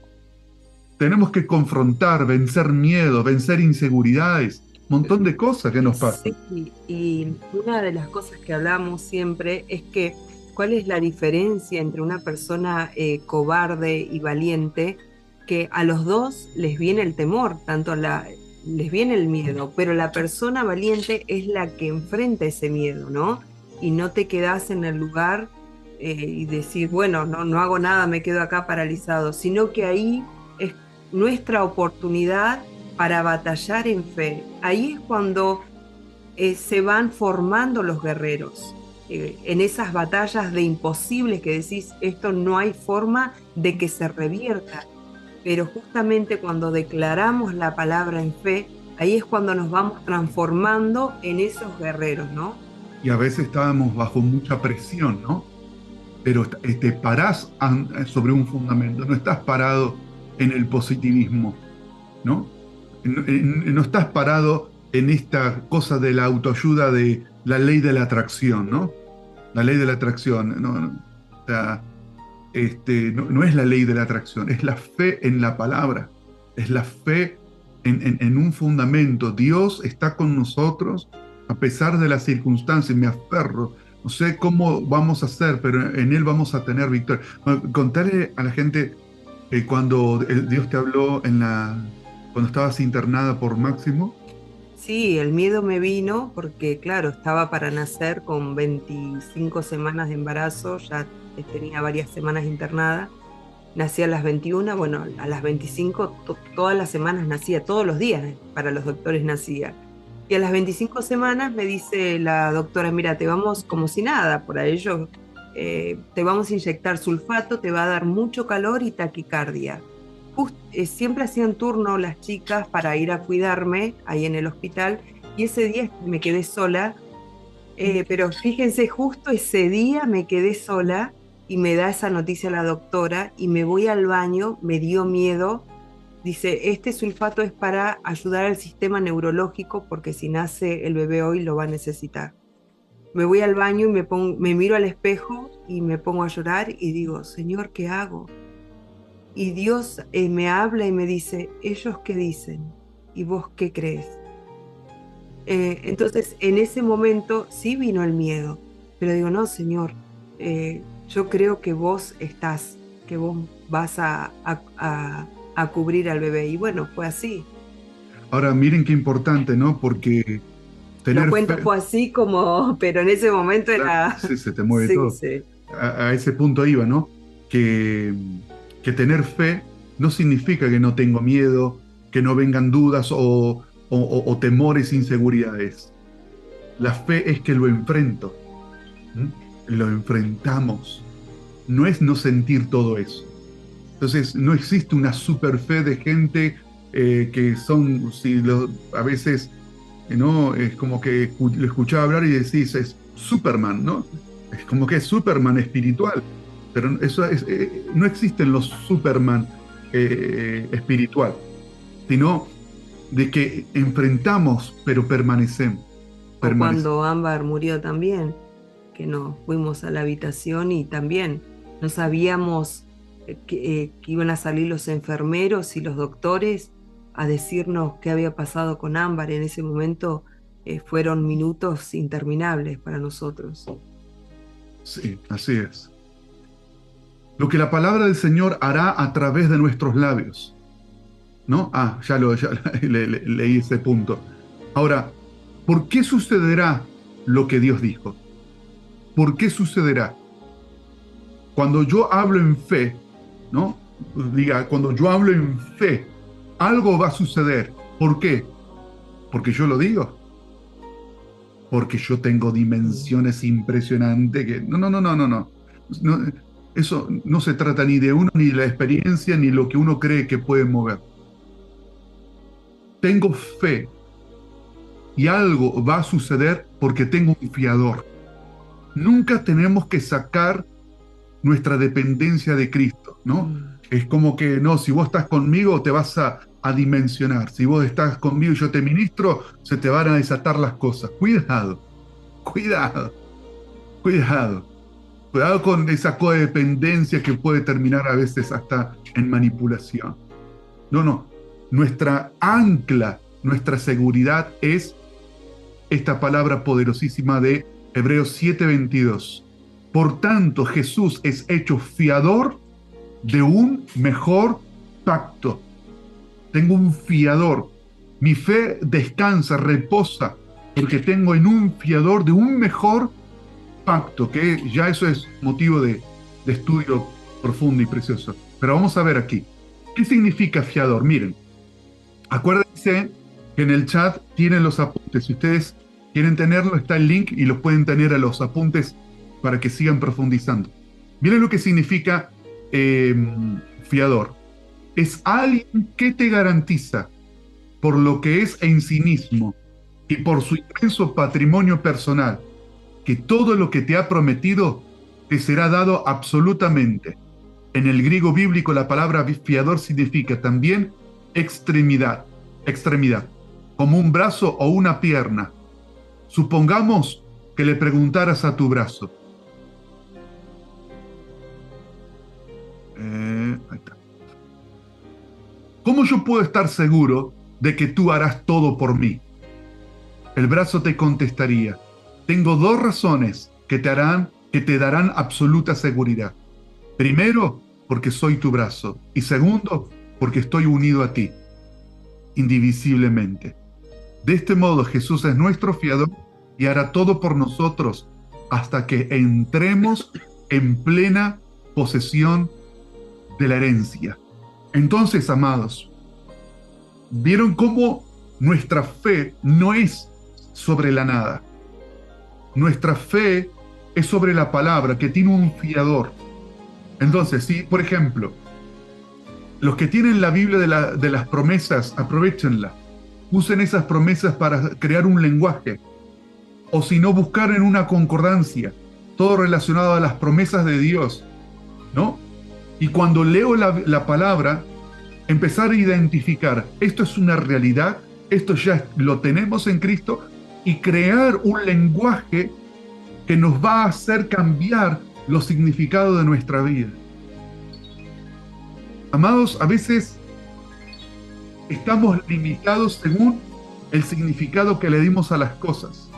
Tenemos que confrontar, vencer miedo, vencer inseguridades, un montón de cosas que nos pasan. Sí, y una de las cosas que hablamos siempre es que cuál es la diferencia entre una persona cobarde y valiente, que a los dos les viene el temor, les viene el miedo, pero la persona valiente es la que enfrenta ese miedo, ¿no? Y no te quedas en el lugar y decir, bueno, no hago nada, me quedo acá paralizado, sino que ahí es nuestra oportunidad para batallar en fe. Ahí es cuando se van formando los guerreros, en esas batallas de imposibles que decís, esto no hay forma de que se revierta, pero justamente cuando declaramos la palabra en fe, ahí es cuando nos vamos transformando en esos guerreros, ¿no? Y a veces estábamos bajo mucha presión, ¿no? Pero te parás sobre un fundamento, no estás parado en el positivismo, ¿no? No estás parado en esta cosa de la autoayuda de la ley de la atracción, ¿no? La ley de la atracción, o sea, no es la ley de la atracción, es la fe en la palabra, es la fe en un fundamento. Dios está con nosotros a pesar de las circunstancias, me aferro. No sé cómo vamos a hacer, pero en Él vamos a tener victoria. Contarle a la gente cuando Dios te habló cuando estabas internada por Máximo. Sí, el miedo me vino porque, claro, estaba para nacer con 25 semanas de embarazo, ya tenía varias semanas internada. Nací a las 21, bueno, a las 25 todas las semanas nacía, todos los días para los doctores nacía. Y a las 25 semanas me dice la doctora, mira, te vamos como si nada, por ello, te vamos a inyectar sulfato, te va a dar mucho calor y taquicardia. Siempre hacían turno las chicas para ir a cuidarme ahí en el hospital y ese día me quedé sola, pero fíjense, justo ese día me quedé sola y me da esa noticia la doctora y me voy al baño, me dio miedo. Dice, este sulfato es para ayudar al sistema neurológico porque si nace el bebé hoy lo va a necesitar. Me voy al baño y me miro al espejo y me pongo a llorar y digo, Señor, ¿qué hago? Y Dios me habla y me dice, ¿ellos qué dicen? ¿Y vos qué crees? Entonces, en ese momento sí vino el miedo, pero digo, no, Señor, yo creo que vos estás, que vos vas a cubrir al bebé. Y bueno, fue así. Ahora, miren qué importante, ¿no? Porque Lo tener cuento fe, fue así como, pero en ese momento era, sí, se te mueve sí, todo. sí. A ese punto iba, ¿no? Que, que tener fe no significa que no tengo miedo, que no vengan dudas o temores, inseguridades. La fe es que lo enfrento, ¿m? Lo enfrentamos. No es no sentir todo eso. Entonces, no existe una super fe de gente que son, a veces, ¿no? Es como que lo escuchaba hablar y decís, es Superman, ¿no? Es como que es Superman espiritual, pero eso no existen los Superman espiritual, sino de que enfrentamos, pero permanecemos. O cuando Ámbar murió también, que nos fuimos a la habitación y también no sabíamos que iban a salir los enfermeros y los doctores a decirnos qué había pasado con Ámbar. En ese momento fueron minutos interminables para nosotros. Sí, así es. Lo que la palabra del Señor hará a través de nuestros labios, ¿no? Ya leí ese punto. Ahora, ¿por qué sucederá lo que Dios dijo? ¿Por qué sucederá? Cuando yo hablo en fe, ¿no? Diga, cuando yo hablo en fe, algo va a suceder. ¿Por qué? Porque yo lo digo. Porque yo tengo dimensiones impresionantes que... No. Eso no se trata ni de uno, ni de la experiencia, ni lo que uno cree que puede mover. Tengo fe y algo va a suceder porque tengo un fiador. Nunca tenemos que sacar nuestra dependencia de Cristo, ¿no? Es como que, no, si vos estás conmigo te vas a dimensionar. Si vos estás conmigo y yo te ministro, se te van a desatar las cosas. Cuidado, cuidado, cuidado. Cuidado con esa codependencia que puede terminar a veces hasta en manipulación. No. Nuestra ancla, nuestra seguridad es esta palabra poderosísima de Hebreos 7:22. Por tanto, Jesús es hecho fiador de un mejor pacto. Tengo un fiador. Mi fe descansa, reposa, porque tengo en un fiador de un mejor pacto, que ya eso es motivo de estudio profundo y precioso. Pero vamos a ver aquí. ¿Qué significa fiador? Miren, acuérdense que en el chat tienen los apuntes. Si ustedes quieren tenerlo, está el link y los pueden tener a los apuntes para que sigan profundizando. Miren lo que significa fiador. Es alguien que te garantiza por lo que es en sí mismo y por su inmenso patrimonio personal que todo lo que te ha prometido te será dado absolutamente. En el griego bíblico la palabra fiador significa también extremidad, como un brazo o una pierna. Supongamos que le preguntaras a tu brazo, ahí está. ¿Cómo yo puedo estar seguro de que tú harás todo por mí? El brazo te contestaría, tengo dos razones que te darán absoluta seguridad. Primero, porque soy tu brazo. Y segundo, porque estoy unido a ti, indivisiblemente. De este modo Jesús es nuestro fiador y hará todo por nosotros hasta que entremos en plena posesión de la herencia. Entonces, amados, ¿vieron cómo nuestra fe no es sobre la nada? Nuestra fe es sobre la palabra, que tiene un fiador. Entonces, si, por ejemplo, los que tienen la Biblia de las promesas, aprovechenla. Usen esas promesas para crear un lenguaje. O si no, buscar en una concordancia, todo relacionado a las promesas de Dios, ¿no? Y cuando leo la palabra, empezar a identificar, esto es una realidad, esto ya lo tenemos en Cristo, y crear un lenguaje que nos va a hacer cambiar los significados de nuestra vida. Amados, a veces estamos limitados según el significado que le dimos a las cosas.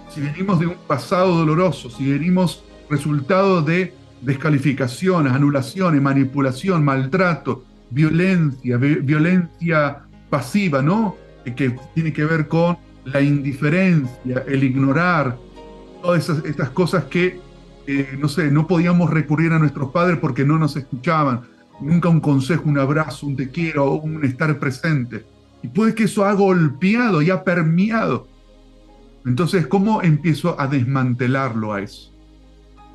Si venimos de un pasado doloroso, si venimos resultado de descalificaciones, anulaciones, manipulación, maltrato, violencia pasiva, ¿no? Que tiene que ver con la indiferencia, el ignorar, todas estas cosas que, no sé, no podíamos recurrir a nuestros padres porque no nos escuchaban. Nunca un consejo, un abrazo, un te quiero, un estar presente. Y puede que eso ha golpeado y ha permeado. Entonces, ¿cómo empiezo a desmantelarlo a eso?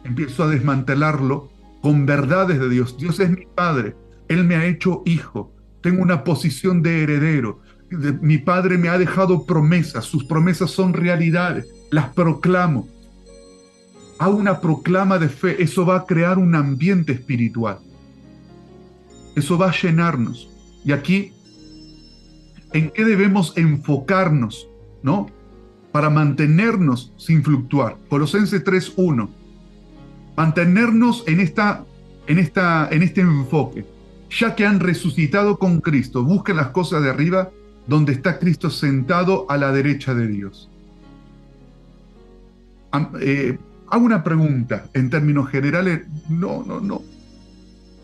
Empiezo a desmantelarlo con verdades de Dios. Dios es mi Padre. Él me ha hecho hijo. Tengo una posición de heredero. Mi Padre me ha dejado promesas. Sus promesas son realidades. Las proclamo. Hago una proclama de fe. Eso va a crear un ambiente espiritual. Eso va a llenarnos. Y aquí, ¿en qué debemos enfocarnos, no? Para mantenernos sin fluctuar. Colosenses 3:1. Mantenernos en este enfoque. Ya que han resucitado con Cristo, busquen las cosas de arriba, donde está Cristo sentado a la derecha de Dios. Hago una pregunta en términos generales. No.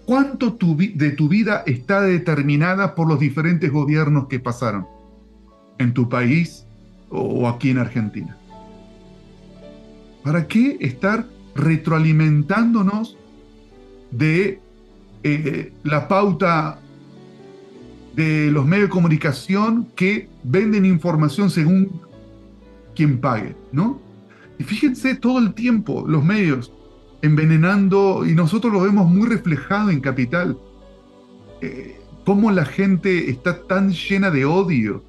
¿Cuánto de tu vida está determinada por los diferentes gobiernos que pasaron en tu país o aquí en Argentina? ¿Para qué estar retroalimentándonos de la pauta de los medios de comunicación que venden información según quien pague, ¿no? Y fíjense todo el tiempo los medios envenenando, y nosotros lo vemos muy reflejado en Capital, cómo la gente está tan llena de odio,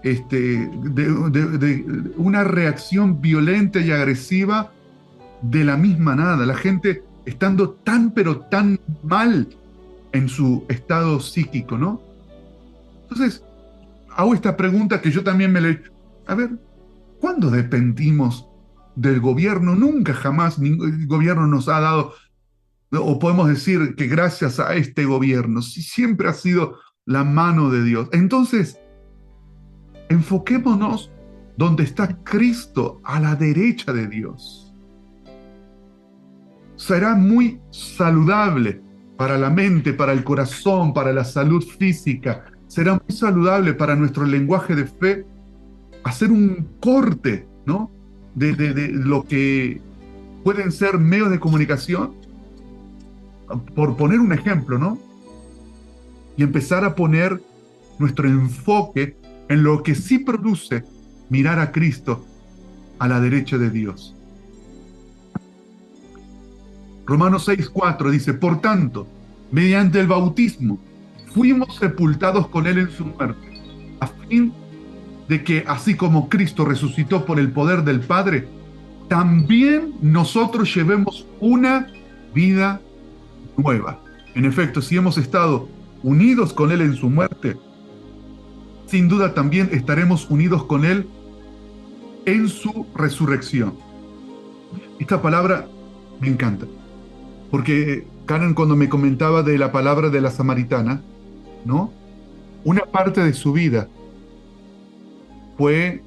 de una reacción violenta y agresiva de la misma nada, la gente estando tan pero tan mal en su estado psíquico, ¿no? Entonces, hago esta pregunta que yo también me le... A ver, ¿cuándo dependimos del gobierno? Nunca, jamás ningún gobierno nos ha dado, o podemos decir que gracias a este gobierno, siempre ha sido la mano de Dios. Entonces, enfoquémonos donde está Cristo, a la derecha de Dios. Será muy saludable para la mente, para el corazón, para la salud física. Será muy saludable para nuestro lenguaje de fe hacer un corte, ¿no? De lo que pueden ser medios de comunicación, por poner un ejemplo, ¿no? Y empezar a poner nuestro enfoque en lo que sí produce mirar a Cristo a la derecha de Dios. Romanos 6:4 dice, por tanto, mediante el bautismo, fuimos sepultados con Él en su muerte, a fin de que, así como Cristo resucitó por el poder del Padre, también nosotros llevemos una vida nueva. En efecto, si hemos estado unidos con Él en su muerte, sin duda también estaremos unidos con Él en su resurrección. Esta palabra me encanta, porque Karen, cuando me comentaba de la palabra de la samaritana, ¿no? Una parte de su vida fue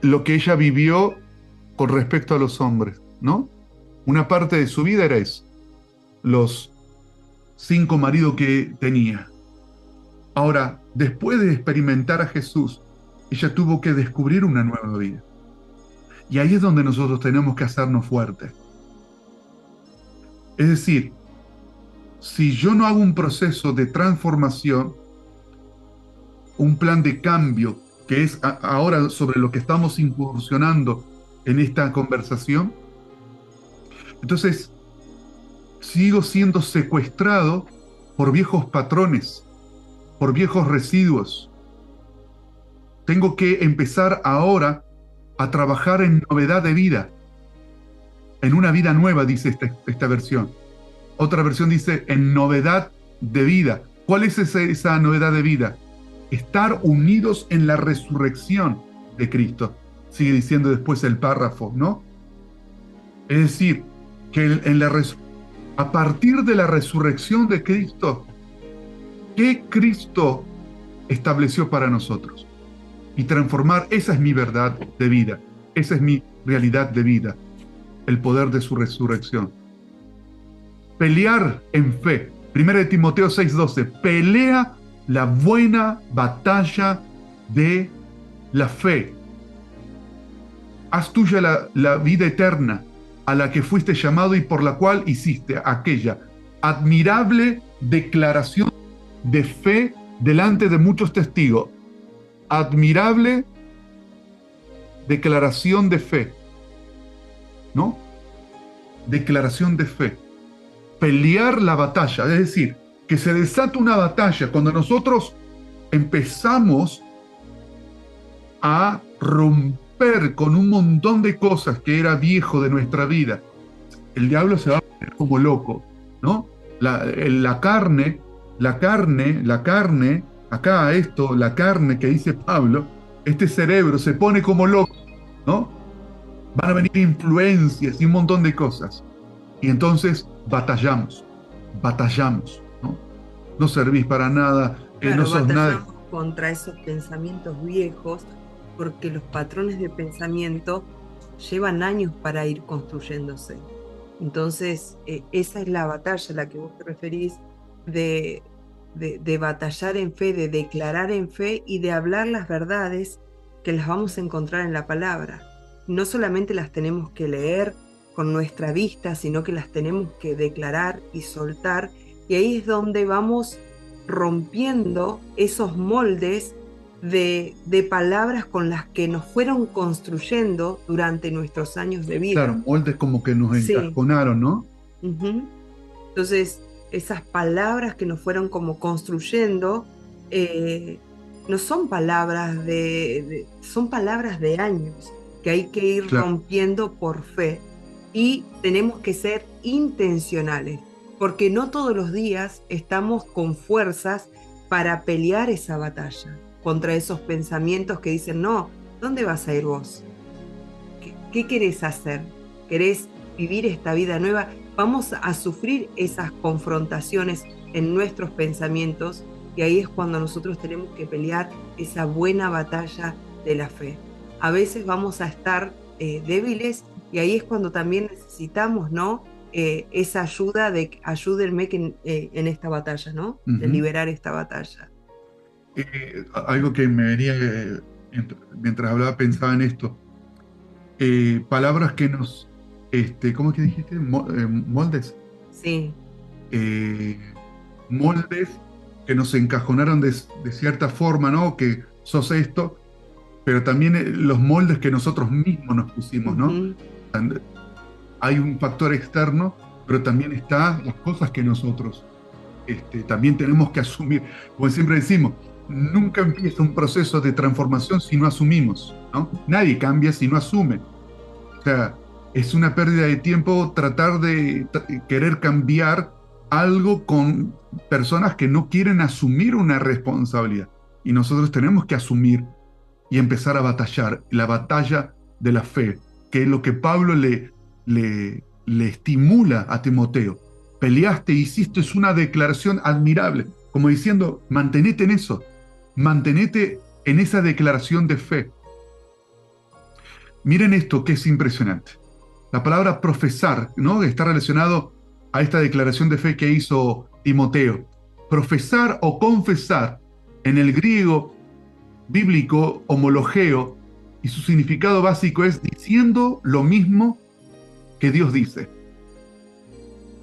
lo que ella vivió con respecto a los hombres, ¿no? Una parte de su vida era eso, los 5 maridos que tenía. Ahora, después de experimentar a Jesús, ella tuvo que descubrir una nueva vida. Y ahí es donde nosotros tenemos que hacernos fuertes. Es decir, si yo no hago un proceso de transformación, un plan de cambio, que es ahora sobre lo que estamos incursionando en esta conversación, entonces sigo siendo secuestrado por viejos patrones, por viejos residuos. Tengo que empezar ahora a trabajar en novedad de vida, en una vida nueva, dice esta versión. Otra versión dice en novedad de vida. ¿Cuál es esa novedad de vida? Estar unidos en la resurrección de Cristo. Sigue diciendo después el párrafo, ¿no? Es decir, que a partir de la resurrección de Cristo, ¿qué Cristo estableció para nosotros? Y transformar, esa es mi verdad de vida, esa es mi realidad de vida, el poder de su resurrección. Pelear en fe. 1 Timoteo 6:12, pelea la buena batalla de la fe. Haz tuya la vida eterna a la que fuiste llamado y por la cual hiciste aquella admirable declaración de fe delante de muchos testigos. Admirable declaración de fe, ¿no? Declaración de fe. Pelear la batalla, es decir, que se desata una batalla cuando nosotros empezamos a romper con un montón de cosas que era viejo de nuestra vida. El diablo se va a poner como loco, ¿no? La carne, acá esto, la carne que dice Pablo, este cerebro se pone como loco, ¿no? Van a venir influencias y un montón de cosas. Y entonces batallamos, ¿no? No servís para nada, claro, no sos nada. Contra esos pensamientos viejos, porque los patrones de pensamiento llevan años para ir construyéndose. Entonces, esa es la batalla a la que vos te referís, de batallar en fe, de declarar en fe y de hablar las verdades que las vamos a encontrar en la palabra. No solamente las tenemos que leer con nuestra vista, sino que las tenemos que declarar y soltar, y ahí es donde vamos rompiendo esos moldes de palabras con las que nos fueron construyendo durante nuestros años de vida. Claro, moldes como que nos encajonaron, ¿no? Uh-huh. Entonces, esas palabras que nos fueron como construyendo, no son palabras son palabras de años que hay que ir rompiendo por fe. Y tenemos que ser intencionales, porque no todos los días estamos con fuerzas para pelear esa batalla contra esos pensamientos que dicen, no, ¿dónde vas a ir vos? ¿Qué querés hacer? ¿Querés vivir esta vida nueva? Vamos a sufrir esas confrontaciones en nuestros pensamientos, y ahí es cuando nosotros tenemos que pelear esa buena batalla de la fe. A veces vamos a estar débiles, y ahí es cuando también necesitamos, ¿no? Esa ayuda de ayúdenme en esta batalla, ¿no? Uh-huh. De liberar esta batalla. Algo que me venía, mientras hablaba, pensaba en esto. Palabras que nos, ¿cómo es que dijiste? Moldes. Sí. Moldes que nos encajonaron de cierta forma, ¿no? Que sos esto, pero también los moldes que nosotros mismos nos pusimos, ¿no? Uh-huh. Hay un factor externo, pero también están las cosas que nosotros también tenemos que asumir. Como siempre decimos, nunca empieza un proceso de transformación si no asumimos, ¿no? Nadie cambia si no asume. O sea, es una pérdida de tiempo tratar de querer cambiar algo con personas que no quieren asumir una responsabilidad. Y nosotros tenemos que asumir y empezar a batallar, la batalla de la fe, que es lo que Pablo le estimula a Timoteo. Peleaste, hiciste una declaración admirable, como diciendo, mantenete en eso, mantenete en esa declaración de fe. Miren esto que es impresionante. La palabra profesar, ¿no? Está relacionado a esta declaración de fe que hizo Timoteo. Profesar o confesar En el griego bíblico, homologeo, y su significado básico es diciendo lo mismo que Dios dice.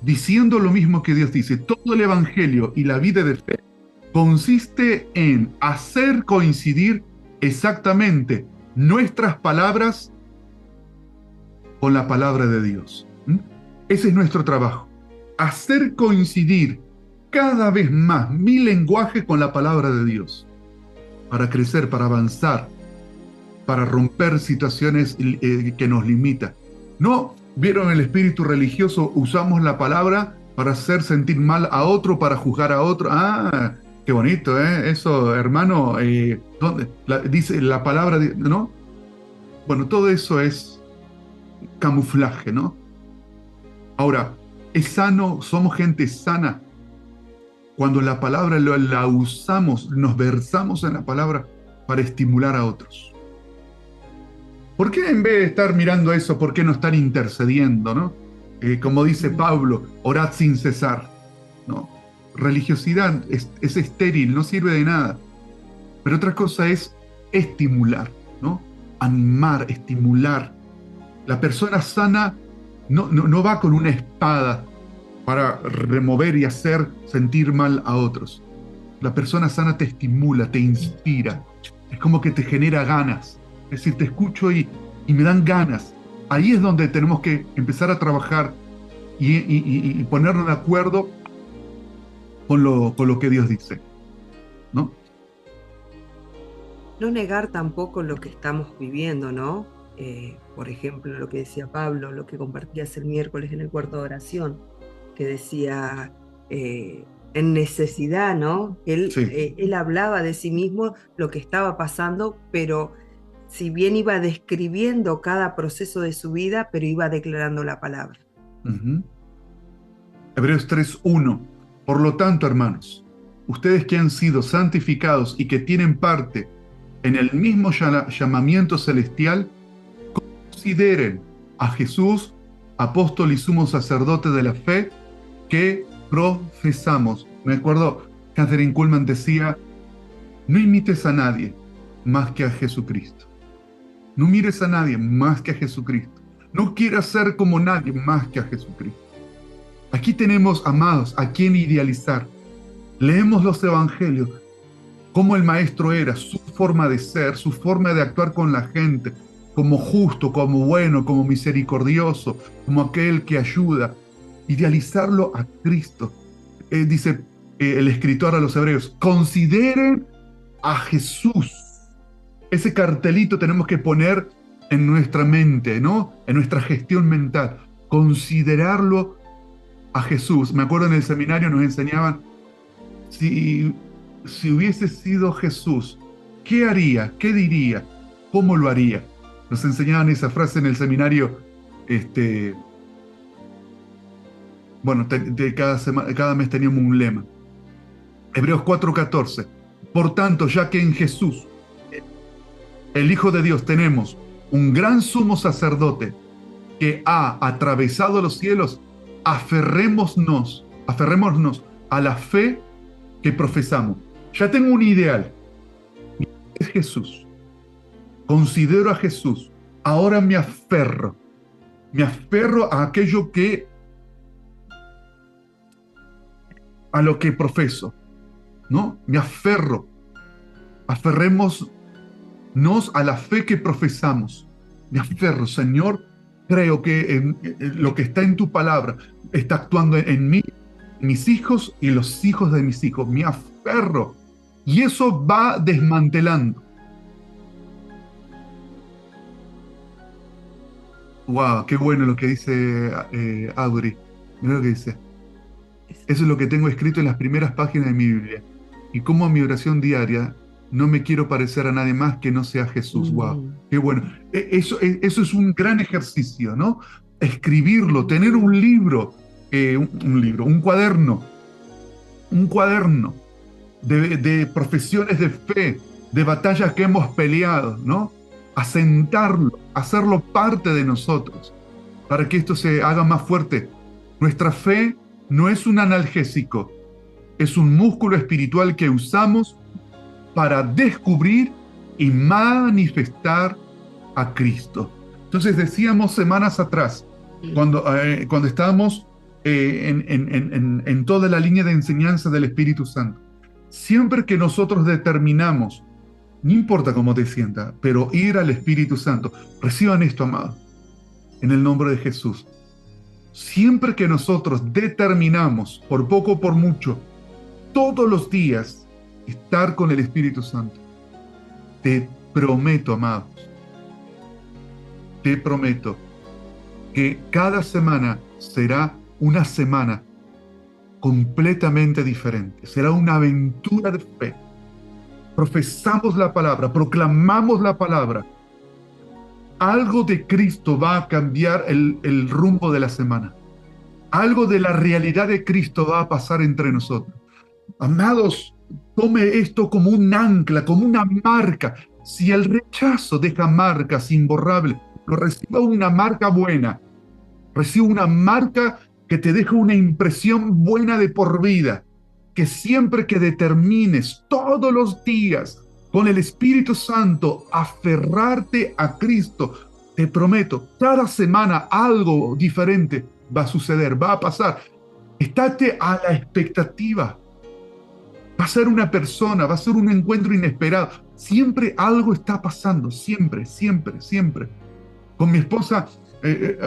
Diciendo lo mismo que Dios dice. Todo el evangelio y la vida de fe consiste en hacer coincidir exactamente nuestras palabras con la palabra de Dios. Ese es nuestro trabajo. Hacer coincidir cada vez más mi lenguaje con la palabra de Dios. Para crecer, para avanzar, para romper situaciones que nos limitan. No, vieron el espíritu religioso, usamos la palabra para hacer sentir mal a otro, para juzgar a otro. Ah, qué bonito, ¿eh? Eso, hermano, ¿dónde? Dice la palabra, ¿no? Bueno, todo eso es camuflaje, ¿no? Ahora, es sano, somos gente sana. Cuando la palabra la usamos, nos versamos en la palabra para estimular a otros. ¿Por qué en vez de estar mirando eso, por qué no estar intercediendo, ¿no? Como dice Pablo, orad sin cesar, ¿no? Religiosidad es estéril, no sirve de nada. Pero otra cosa es estimular, ¿no? Animar, estimular. La persona sana no va con una espada para remover y hacer sentir mal a otros. La persona sana te estimula, te inspira. Es como que te genera ganas. Es decir, te escucho y me dan ganas. Ahí es donde tenemos que empezar a trabajar y ponernos de acuerdo con lo que Dios dice, ¿no? No negar tampoco lo que estamos viviendo, ¿no? Por ejemplo, lo que decía Pablo, lo que compartías el miércoles en el cuarto de oración, que decía en necesidad, ¿no? Él hablaba de sí mismo lo que estaba pasando, pero si bien iba describiendo cada proceso de su vida, pero iba declarando la palabra. Hebreos 3:1. Por lo tanto, hermanos, ustedes que han sido santificados y que tienen parte en el mismo llamamiento celestial, consideren a Jesús, apóstol y sumo sacerdote de la fe, que profesamos. Me acuerdo, Catherine Kuhlman decía, no imites a nadie más que a Jesucristo. No mires a nadie más que a Jesucristo. No quieras ser como nadie más que a Jesucristo. Aquí tenemos, amados, a quien idealizar. Leemos los evangelios, cómo el maestro era, su forma de ser, su forma de actuar con la gente, como justo, como bueno, como misericordioso, como aquel que ayuda. Idealizarlo a Cristo. Dice el escritor a los hebreos, consideren a Jesús. Ese cartelito tenemos que poner en nuestra mente, ¿no? En nuestra gestión mental. Considerarlo a Jesús. Me acuerdo en el seminario nos enseñaban, si hubiese sido Jesús, ¿qué haría? ¿Qué diría? ¿Cómo lo haría? Nos enseñaban esa frase en el seminario, bueno, cada mes teníamos un lema. Hebreos 4:14. Por tanto, ya que en Jesús, el Hijo de Dios, tenemos un gran sumo sacerdote que ha atravesado los cielos, aferrémonos a la fe que profesamos. Ya tengo un ideal. Es Jesús. Considero a Jesús. Ahora me aferro a aquello a lo que profeso, ¿no? Me aferro. Aferrémonos a la fe que profesamos. Me aferro, Señor, creo que lo que está en tu palabra está actuando en mí, mis hijos y los hijos de mis hijos. Me aferro. Y eso va desmantelando. Wow, qué bueno lo que dice Audrey. Mira lo que dice. Eso es lo que tengo escrito en las primeras páginas de mi Biblia. Y como en mi oración diaria, no me quiero parecer a nadie más que no sea Jesús. Wow, qué bueno. Eso es un gran ejercicio, ¿no? Escribirlo, tener un libro, un cuaderno de profesiones de fe, de batallas que hemos peleado, ¿no? Asentarlo, hacerlo parte de nosotros, para que esto se haga más fuerte. Nuestra fe no es un analgésico, es un músculo espiritual que usamos para descubrir y manifestar a Cristo. Entonces decíamos semanas atrás, cuando estábamos en toda la línea de enseñanza del Espíritu Santo, siempre que nosotros determinamos, no importa cómo te sientas, pero ir al Espíritu Santo, reciban esto, amado, en el nombre de Jesús. Siempre que nosotros determinamos, por poco o por mucho, todos los días, estar con el Espíritu Santo, te prometo, amados, te prometo que cada semana será una semana completamente diferente. Será una aventura de fe. Profesamos la palabra, proclamamos la palabra. Algo de Cristo va a cambiar el rumbo de la semana. Algo de la realidad de Cristo va a pasar entre nosotros. Amados, tome esto como un ancla, como una marca. Si el rechazo deja marcas imborrables, no reciba una marca buena. Reciba una marca que te deja una impresión buena de por vida. Que siempre que determines todos los días con el Espíritu Santo aferrarte a Cristo, te prometo, cada semana algo diferente va a suceder, va a pasar. Estate a la expectativa. Va a ser una persona, va a ser un encuentro inesperado. Siempre algo está pasando, siempre, siempre, siempre. Con mi esposa,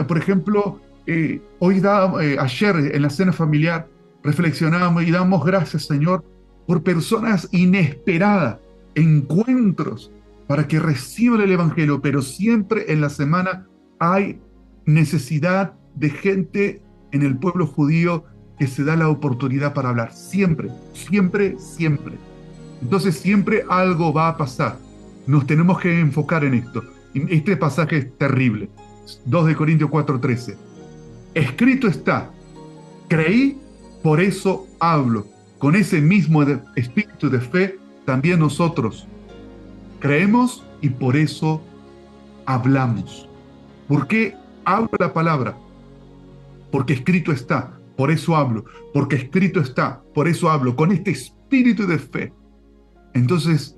por ejemplo, ayer en la cena familiar, reflexionábamos y damos gracias, Señor, por personas inesperadas, encuentros para que reciban el Evangelio, pero siempre en la semana hay necesidad de gente en el pueblo judío que se da la oportunidad para hablar. Siempre, siempre, siempre. Entonces siempre algo va a pasar. Nos tenemos que enfocar en esto. Este pasaje es terrible. 2 de Corintios 4:13. Escrito está, creí, por eso hablo. Con ese mismo espíritu de fe, también nosotros creemos y por eso hablamos. ¿Por qué hablo la palabra? Porque escrito está, por eso hablo. Porque escrito está, por eso hablo. Con este espíritu de fe. Entonces,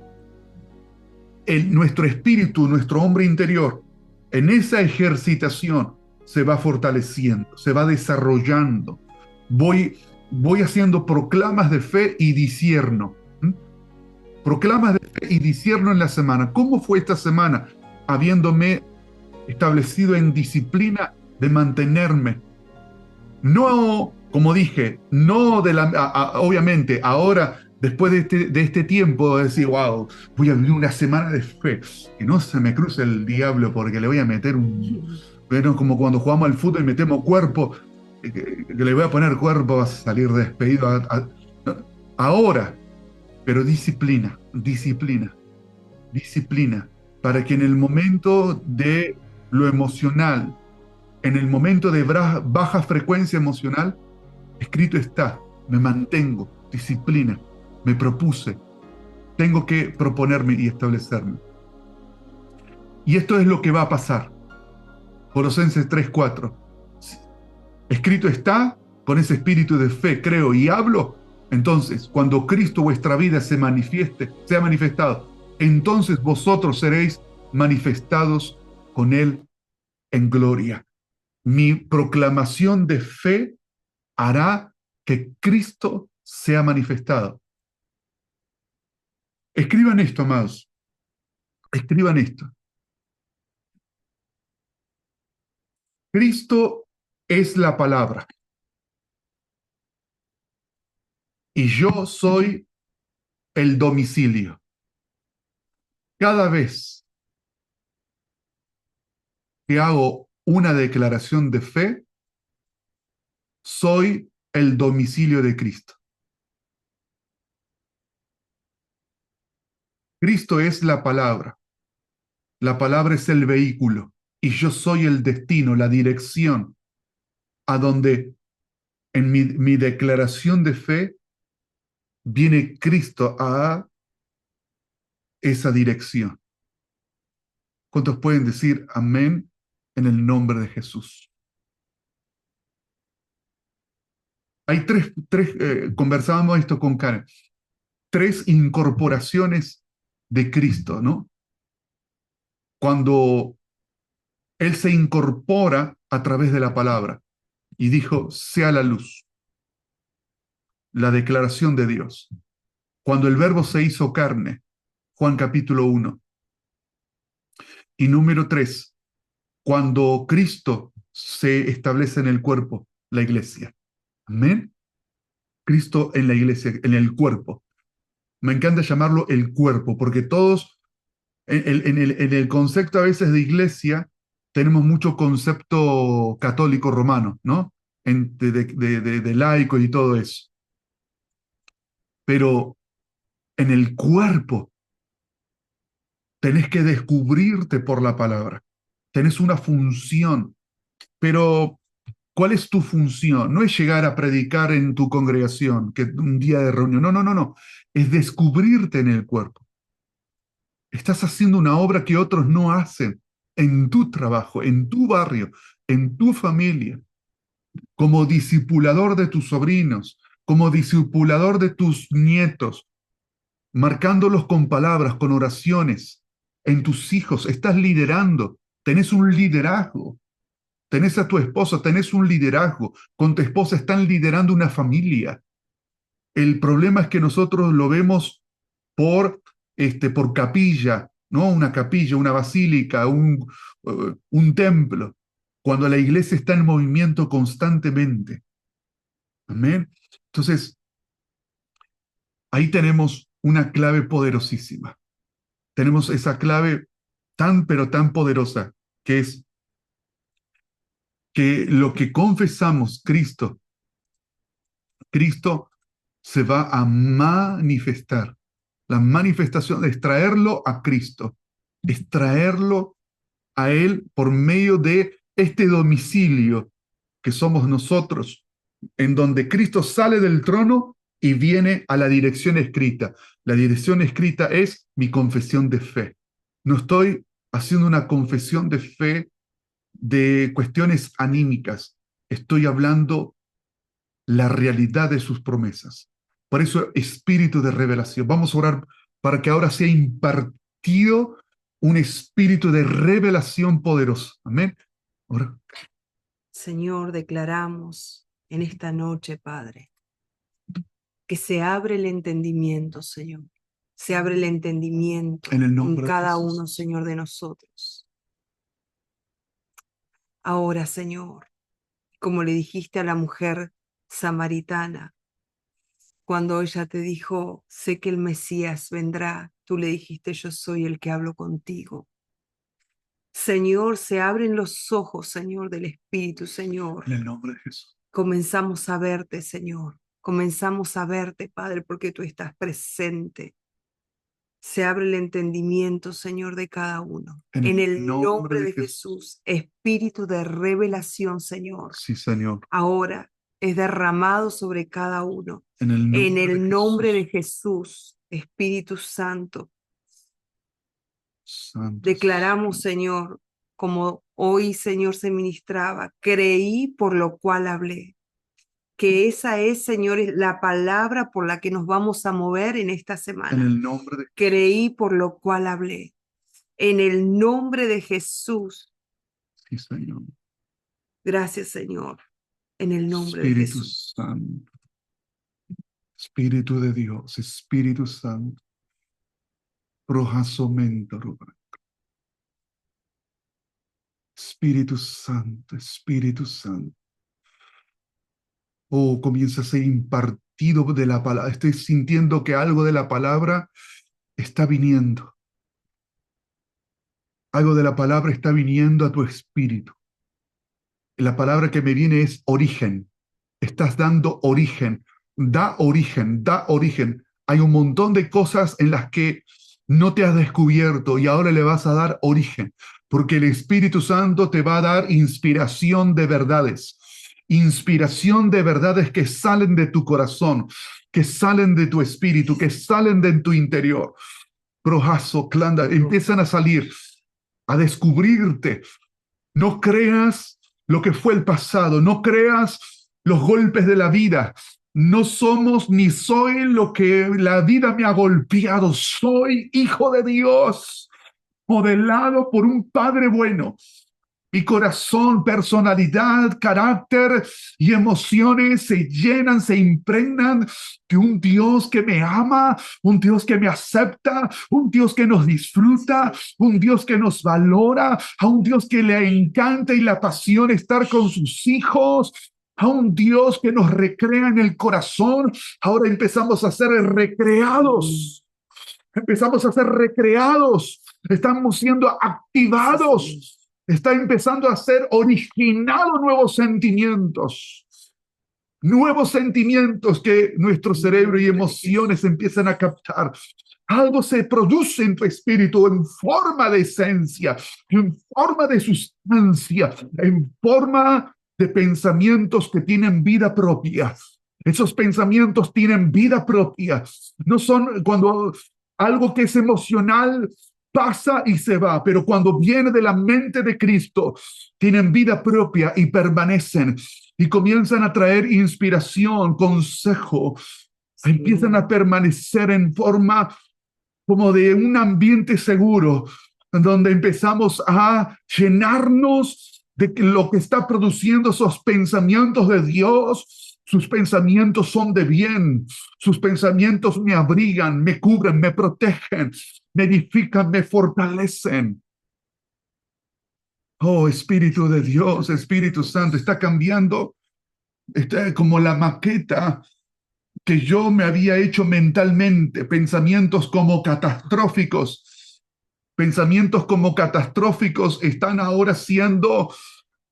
nuestro espíritu, nuestro hombre interior, en esa ejercitación se va fortaleciendo, se va desarrollando. Voy haciendo proclamas de fe y discierno. Proclamas de fe y discierno en la semana. ¿Cómo fue esta semana? Habiéndome establecido en disciplina de mantenerme. No, como dije, no obviamente ahora, después de este tiempo, decir, wow, voy a vivir una semana de fe. Que no se me cruce el diablo porque le voy a meter bueno, como cuando jugamos al fútbol y metemos cuerpo, que le voy a poner cuerpo, va a salir despedido. Ahora, pero disciplina, disciplina, disciplina, para que en el momento de lo emocional, en el momento de baja frecuencia emocional, escrito está, me mantengo, disciplina, me propuse, tengo que proponerme y establecerme. Y esto es lo que va a pasar. Colosenses 3:4. Escrito está, con ese espíritu de fe creo y hablo. Entonces, cuando Cristo vuestra vida sea manifestado, entonces vosotros seréis manifestados con Él en gloria. Mi proclamación de fe hará que Cristo sea manifestado. Escriban esto, amados. Escriban esto. Cristo es la palabra. Y yo soy el domicilio. Cada vez que hago una declaración de fe, soy el domicilio de Cristo. Cristo es la palabra. La palabra es el vehículo. Y yo soy el destino, la dirección, a donde en mi declaración de fe viene Cristo a esa dirección. ¿Cuántos pueden decir amén en el nombre de Jesús? Hay conversábamos esto con Karen. tres incorporaciones de Cristo, ¿no? Cuando Él se incorpora a través de la palabra y dijo, sea la luz, la declaración de Dios. Cuando el Verbo se hizo carne, Juan capítulo 1. Y número 3, cuando Cristo se establece en el cuerpo, la iglesia. Amén. Cristo en la iglesia, en el cuerpo. Me encanta llamarlo el cuerpo, porque todos, en el concepto a veces de iglesia, tenemos mucho concepto católico romano, ¿no? De laico y todo eso. Pero en el cuerpo tenés que descubrirte por la palabra. Tenés una función, pero ¿cuál es tu función? No es llegar a predicar en tu congregación, que un día de reunión. No, no, no, no. Es descubrirte en el cuerpo. Estás haciendo una obra que otros no hacen en tu trabajo, en tu barrio, en tu familia, como discipulador de tus sobrinos, como discipulador de tus nietos, marcándolos con palabras, con oraciones, en tus hijos. Estás liderando, tenés un liderazgo. Tenés a tu esposa, tenés un liderazgo. Con tu esposa están liderando una familia. El problema es que nosotros lo vemos por capilla, ¿no? Una capilla, una basílica, un templo, cuando la iglesia está en movimiento constantemente. Amén. Entonces, ahí tenemos una clave poderosísima. Tenemos esa clave tan, pero tan poderosa, que es que lo que confesamos, Cristo se va a manifestar. La manifestación es traerlo a Cristo, es traerlo a Él por medio de este domicilio que somos nosotros, en donde Cristo sale del trono y viene a la dirección escrita. La dirección escrita es mi confesión de fe. No estoy haciendo una confesión de fe de cuestiones anímicas, estoy hablando la realidad de sus promesas. Por eso, espíritu de revelación. Vamos a orar para que ahora sea impartido un espíritu de revelación poderoso. Amén. Ahora. Señor, declaramos en esta noche, Padre, que se abre el entendimiento, Señor. Se abre el entendimiento en cada uno, Señor, de nosotros. Ahora, Señor, como le dijiste a la mujer samaritana, cuando ella te dijo, sé que el Mesías vendrá, tú le dijiste, yo soy el que hablo contigo. Señor, se abren los ojos, Señor, del Espíritu, Señor. En el nombre de Jesús. Comenzamos a verte, Señor. Comenzamos a verte, Padre, porque tú estás presente. Se abre el entendimiento, Señor, de cada uno. En el nombre de Jesús, espíritu de revelación, Señor. Sí, Señor. Ahora es derramado sobre cada uno. En el nombre de Jesús, Espíritu Santo. Declaramos, Señor, como hoy, Señor, se ministraba, creí por lo cual hablé. Que esa es, Señor, la palabra por la que nos vamos a mover en esta semana. En el nombre de Jesús. Creí por lo cual hablé. En el nombre de Jesús. Sí, Señor. Gracias, Señor. En el nombre de Jesús. Espíritu Santo. Espíritu de Dios, Espíritu Santo. Espíritu Santo, Espíritu Santo. Oh, comienza a ser impartido de la palabra. Estoy sintiendo que algo de la palabra está viniendo. Algo de la palabra está viniendo a tu espíritu. La palabra que me viene es origen. Estás dando origen. Da origen, da origen. Hay un montón de cosas en las que no te has descubierto y ahora le vas a dar origen, porque el Espíritu Santo te va a dar inspiración de verdades. Inspiración de verdades que salen de tu corazón, que salen de tu espíritu, que salen de tu interior. Projazo, clando, empiezan a salir, a descubrirte. No creas lo que fue el pasado, no creas los golpes de la vida, No somos ni soy lo que la vida me ha golpeado. Soy hijo de Dios, modelado por un Padre bueno. Mi corazón, personalidad, carácter y emociones se llenan, se impregnan de un Dios que me ama, un Dios que me acepta, un Dios que nos disfruta, un Dios que nos valora, a un Dios que le encanta y le apasiona estar con sus hijos, a un Dios que nos recrea en el corazón. Ahora empezamos a ser recreados. Empezamos a ser recreados. Estamos siendo activados. Está empezando a ser originado nuevos sentimientos que nuestro cerebro y emociones empiezan a captar. Algo se produce en tu espíritu en forma de esencia, en forma de sustancia, en forma de pensamientos que tienen vida propia. Esos pensamientos tienen vida propia. No son cuando algo que es emocional pasa y se va, pero cuando viene de la mente de Cristo, tienen vida propia y permanecen y comienzan a traer inspiración, consejo, empiezan a permanecer en forma como de un ambiente seguro, donde empezamos a llenarnos de lo que está produciendo esos pensamientos de Dios. Sus pensamientos son de bien, sus pensamientos me abrigan, me cubren, me protegen, me edifican, me fortalecen. Oh, Espíritu de Dios, Espíritu Santo, está cambiando, está como la maqueta que yo me había hecho mentalmente, pensamientos como catastróficos están ahora siendo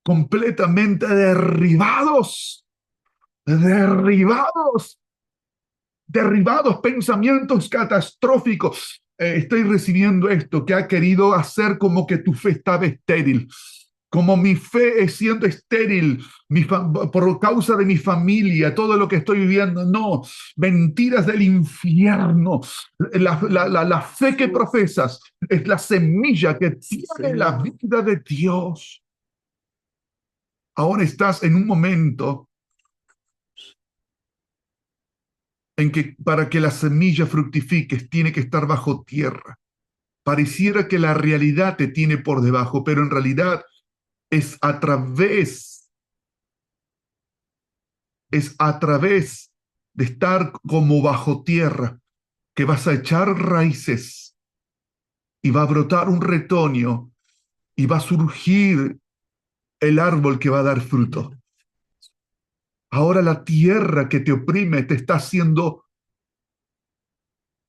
completamente derribados, pensamientos catastróficos. Estoy recibiendo esto que ha querido hacer como que tu fe estaba estéril. Como mi fe es siendo estéril por causa de mi familia, todo lo que estoy viviendo. No, mentiras del infierno. La fe que profesas es la semilla que tiene la vida de Dios. Ahora estás en un momento en que para que la semilla fructifique tiene que estar bajo tierra. Pareciera que la realidad te tiene por debajo, pero en realidad es a través de estar como bajo tierra que vas a echar raíces y va a brotar un retoño y va a surgir el árbol que va a dar fruto. Ahora la tierra que te oprime te está haciendo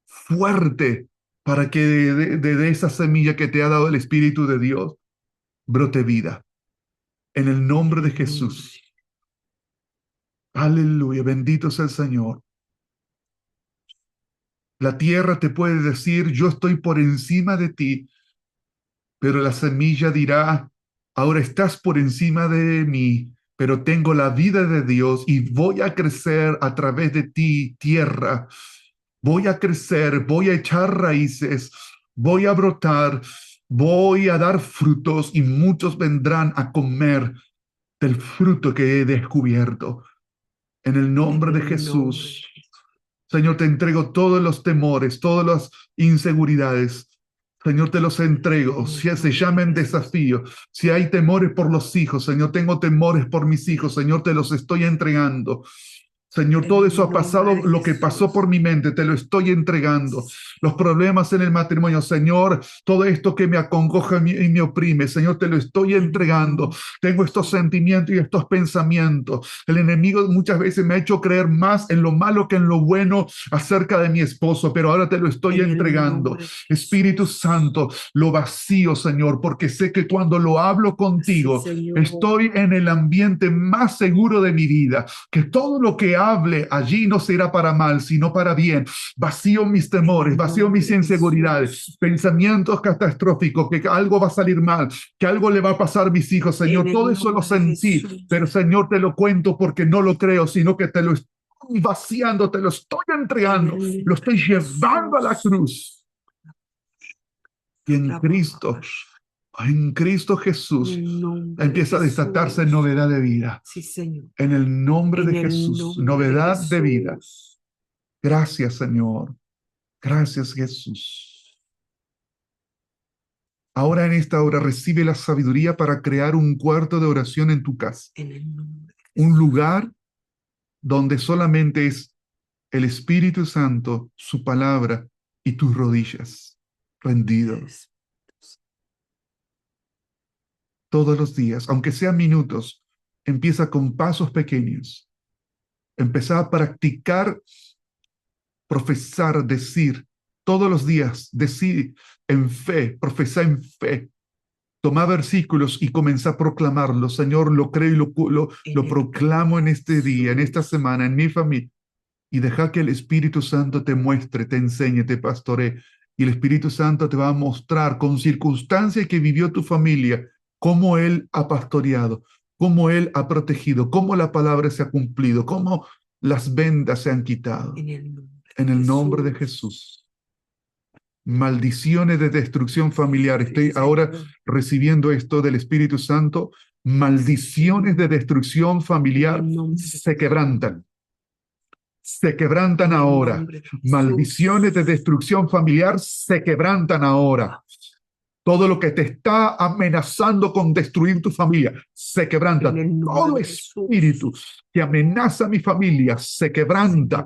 fuerte para que de esa semilla que te ha dado el Espíritu de Dios brote vida. En el nombre de Jesús. Aleluya, bendito sea el Señor. La tierra te puede decir, yo estoy por encima de ti, pero la semilla dirá, ahora estás por encima de mí, pero tengo la vida de Dios y voy a crecer a través de ti, tierra. Voy a crecer, voy a echar raíces, voy a brotar, voy a dar frutos y muchos vendrán a comer del fruto que he descubierto. En el nombre de Jesús. Señor, te entrego todos los temores, todas las inseguridades. Señor, te los entrego. Si se llamen desafío, si hay temores por los hijos, Señor, tengo temores por mis hijos. Señor, te los estoy entregando. Señor, todo eso ha pasado, lo que pasó por mi mente, te lo estoy entregando. Los problemas en el matrimonio, Señor, todo esto que me acongoja y me oprime, Señor, te lo estoy entregando. Tengo estos sentimientos y estos pensamientos. El enemigo muchas veces me ha hecho creer más en lo malo que en lo bueno acerca de mi esposo, pero ahora te lo estoy entregando. Espíritu Santo, lo vacío, Señor, porque sé que cuando lo hablo contigo, estoy en el ambiente más seguro de mi vida, que todo lo que hable allí no será para mal, sino para bien. Vacío mis temores, vacío mis inseguridades, pensamientos catastróficos, que algo va a salir mal, que algo le va a pasar a mis hijos, Señor. Todo eso lo sentí, pero Señor, te lo cuento porque no lo creo, sino que te lo estoy vaciando, te lo estoy entregando, lo estoy llevando a la cruz. Y en Cristo En Cristo En Jesús el nombre de empieza a desatarse Jesús. novedad de vida. Sí, Señor. En el nombre En de el Jesús, nombre de novedad de vida. Jesús. Gracias, Señor. Gracias, Jesús. Ahora en esta hora recibe la sabiduría para crear un cuarto de oración en tu casa. En el nombre de Un Jesús. lugar donde solamente es el Espíritu Santo, su palabra y tus rodillas rendidos todos los días, aunque sean minutos. Empieza con pasos pequeños. Empezá a practicar, profesar, decir todos los días, decir en fe, profesar en fe. Tomá versículos y comenzá a proclamarlos. Señor, lo creo y En lo el proclamo en este nombre de día, en esta Jesús. semana, en mi familia. Y deja que el Espíritu Santo te muestre, te enseñe, te pastoree. Y el Espíritu Santo te va a mostrar con circunstancias que vivió tu familia, cómo Él ha pastoreado, cómo Él ha protegido, cómo la palabra se ha cumplido, cómo las vendas se han quitado. En el nombre de En el nombre de Jesús. Jesús. Maldiciones de destrucción familiar. Estoy Sí, ahora Señor. recibiendo esto del Espíritu Santo. Maldiciones de destrucción En familiar el nombre de se quebrantan. Se quebrantan En el ahora. nombre de Jesús. Maldiciones de destrucción familiar se quebrantan ahora. Todo lo que te está amenazando con destruir tu familia se quebranta. En el nombre Todo de espíritu Jesús. que amenaza a mi familia se quebranta.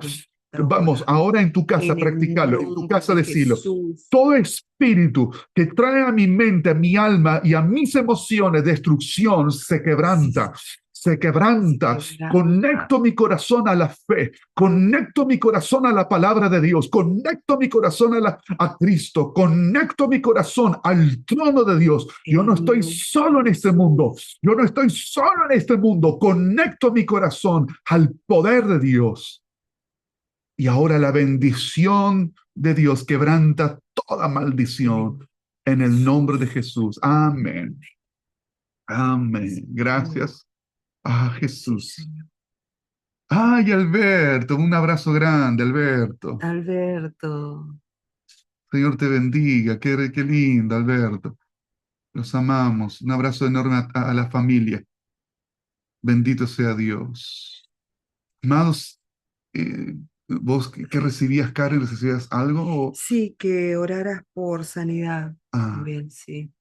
Vamos, ahora en tu casa En el practicarlo, en tu nombre casa de decirlo. Jesús. Todo espíritu que trae a mi mente, a mi alma y a mis emociones destrucción se quebranta. Se quebranta. Se quebranta. Conecto mi corazón a la fe. Conecto mi corazón a la palabra de Dios. Conecto mi corazón a Cristo. Conecto mi corazón al trono de Dios. Yo no estoy solo en este mundo. Yo no estoy solo en este mundo. Conecto mi corazón al poder de Dios. Y ahora la bendición de Dios quebranta toda maldición en el nombre de Jesús. Amén. Amén. Gracias a Jesús. Sí, Señor. Ay, Alberto, un abrazo grande, Alberto. Alberto. Señor te bendiga. Qué lindo, Alberto. Los amamos. Un abrazo enorme a la familia. Bendito sea Dios. Amados, ¿vos qué recibías, Karen? ¿Recibías algo? Sí, que oraras por sanidad Ah, también, sí.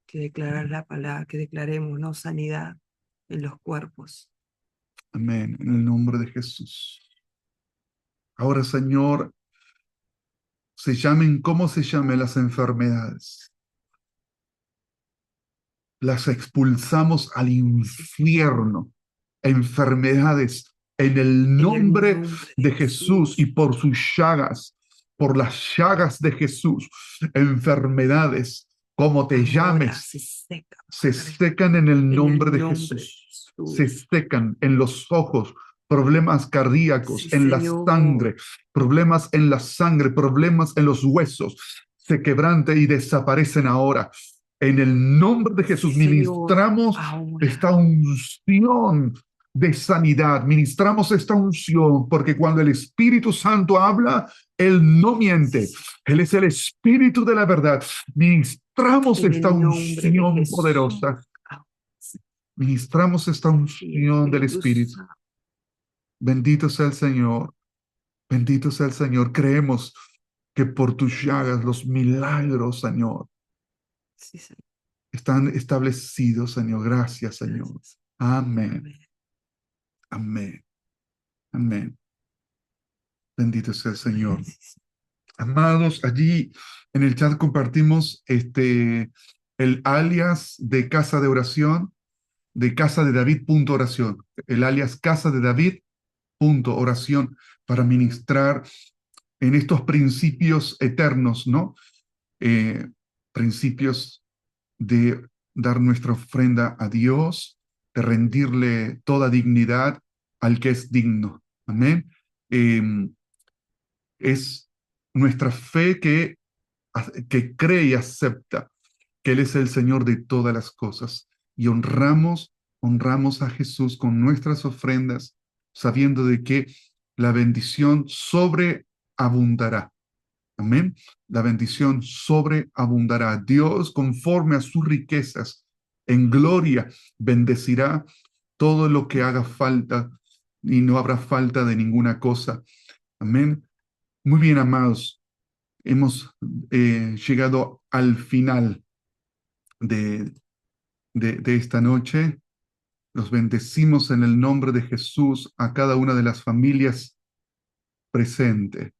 Que declarar la palabra, que declaremos, ¿no? Sanidad en los cuerpos. amén. En el nombre de Jesús. Ahora, Señor, se llamen como se llamen las enfermedades. Las expulsamos al infierno. Enfermedades en el nombre de Jesús y por sus llagas, por las llagas de Jesús. Enfermedades, como te Ahora llames, se secan en el nombre de Jesús. Se secan en los ojos, problemas cardíacos, Sí, en la Señor. sangre, problemas en la sangre, problemas en los huesos. Se quebrantan y desaparecen ahora. En el nombre de Jesús Sí, Señor. ministramos Ahora. esta unción de sanidad. Ministramos esta unción porque cuando el Espíritu Santo habla, Él no miente. Él es el Espíritu de la verdad. Ministramos En esta el nombre de unción Jesús. poderosa. Ministramos esta unción del Espíritu. Santo. Bendito sea el Señor. Bendito sea el Señor. Creemos que por tus llagas los milagros, Señor, Sí, Señor. están establecidos, Señor. Gracias, Señor. Gracias. Amén. Amén. Amén. Amén. Bendito sea el Señor. Gracias. Amados, allí en el chat compartimos el alias de Casa de Oración, de Casa de David.oración. El alias Casa de David.oración para ministrar en estos principios eternos, ¿no? Principios de dar nuestra ofrenda a Dios, de rendirle toda dignidad al que es digno. Amén. Es nuestra fe que cree y acepta que Él es el Señor de todas las cosas. Y honramos a Jesús con nuestras ofrendas, sabiendo de que la bendición sobreabundará. Amén. La bendición sobreabundará. Dios, conforme a sus riquezas en gloria, bendecirá todo lo que haga falta y no habrá falta de ninguna cosa. Amén. Muy bien, amados. Hemos llegado al final de, de esta noche. Los bendecimos en el nombre de Jesús a cada una de las familias presentes.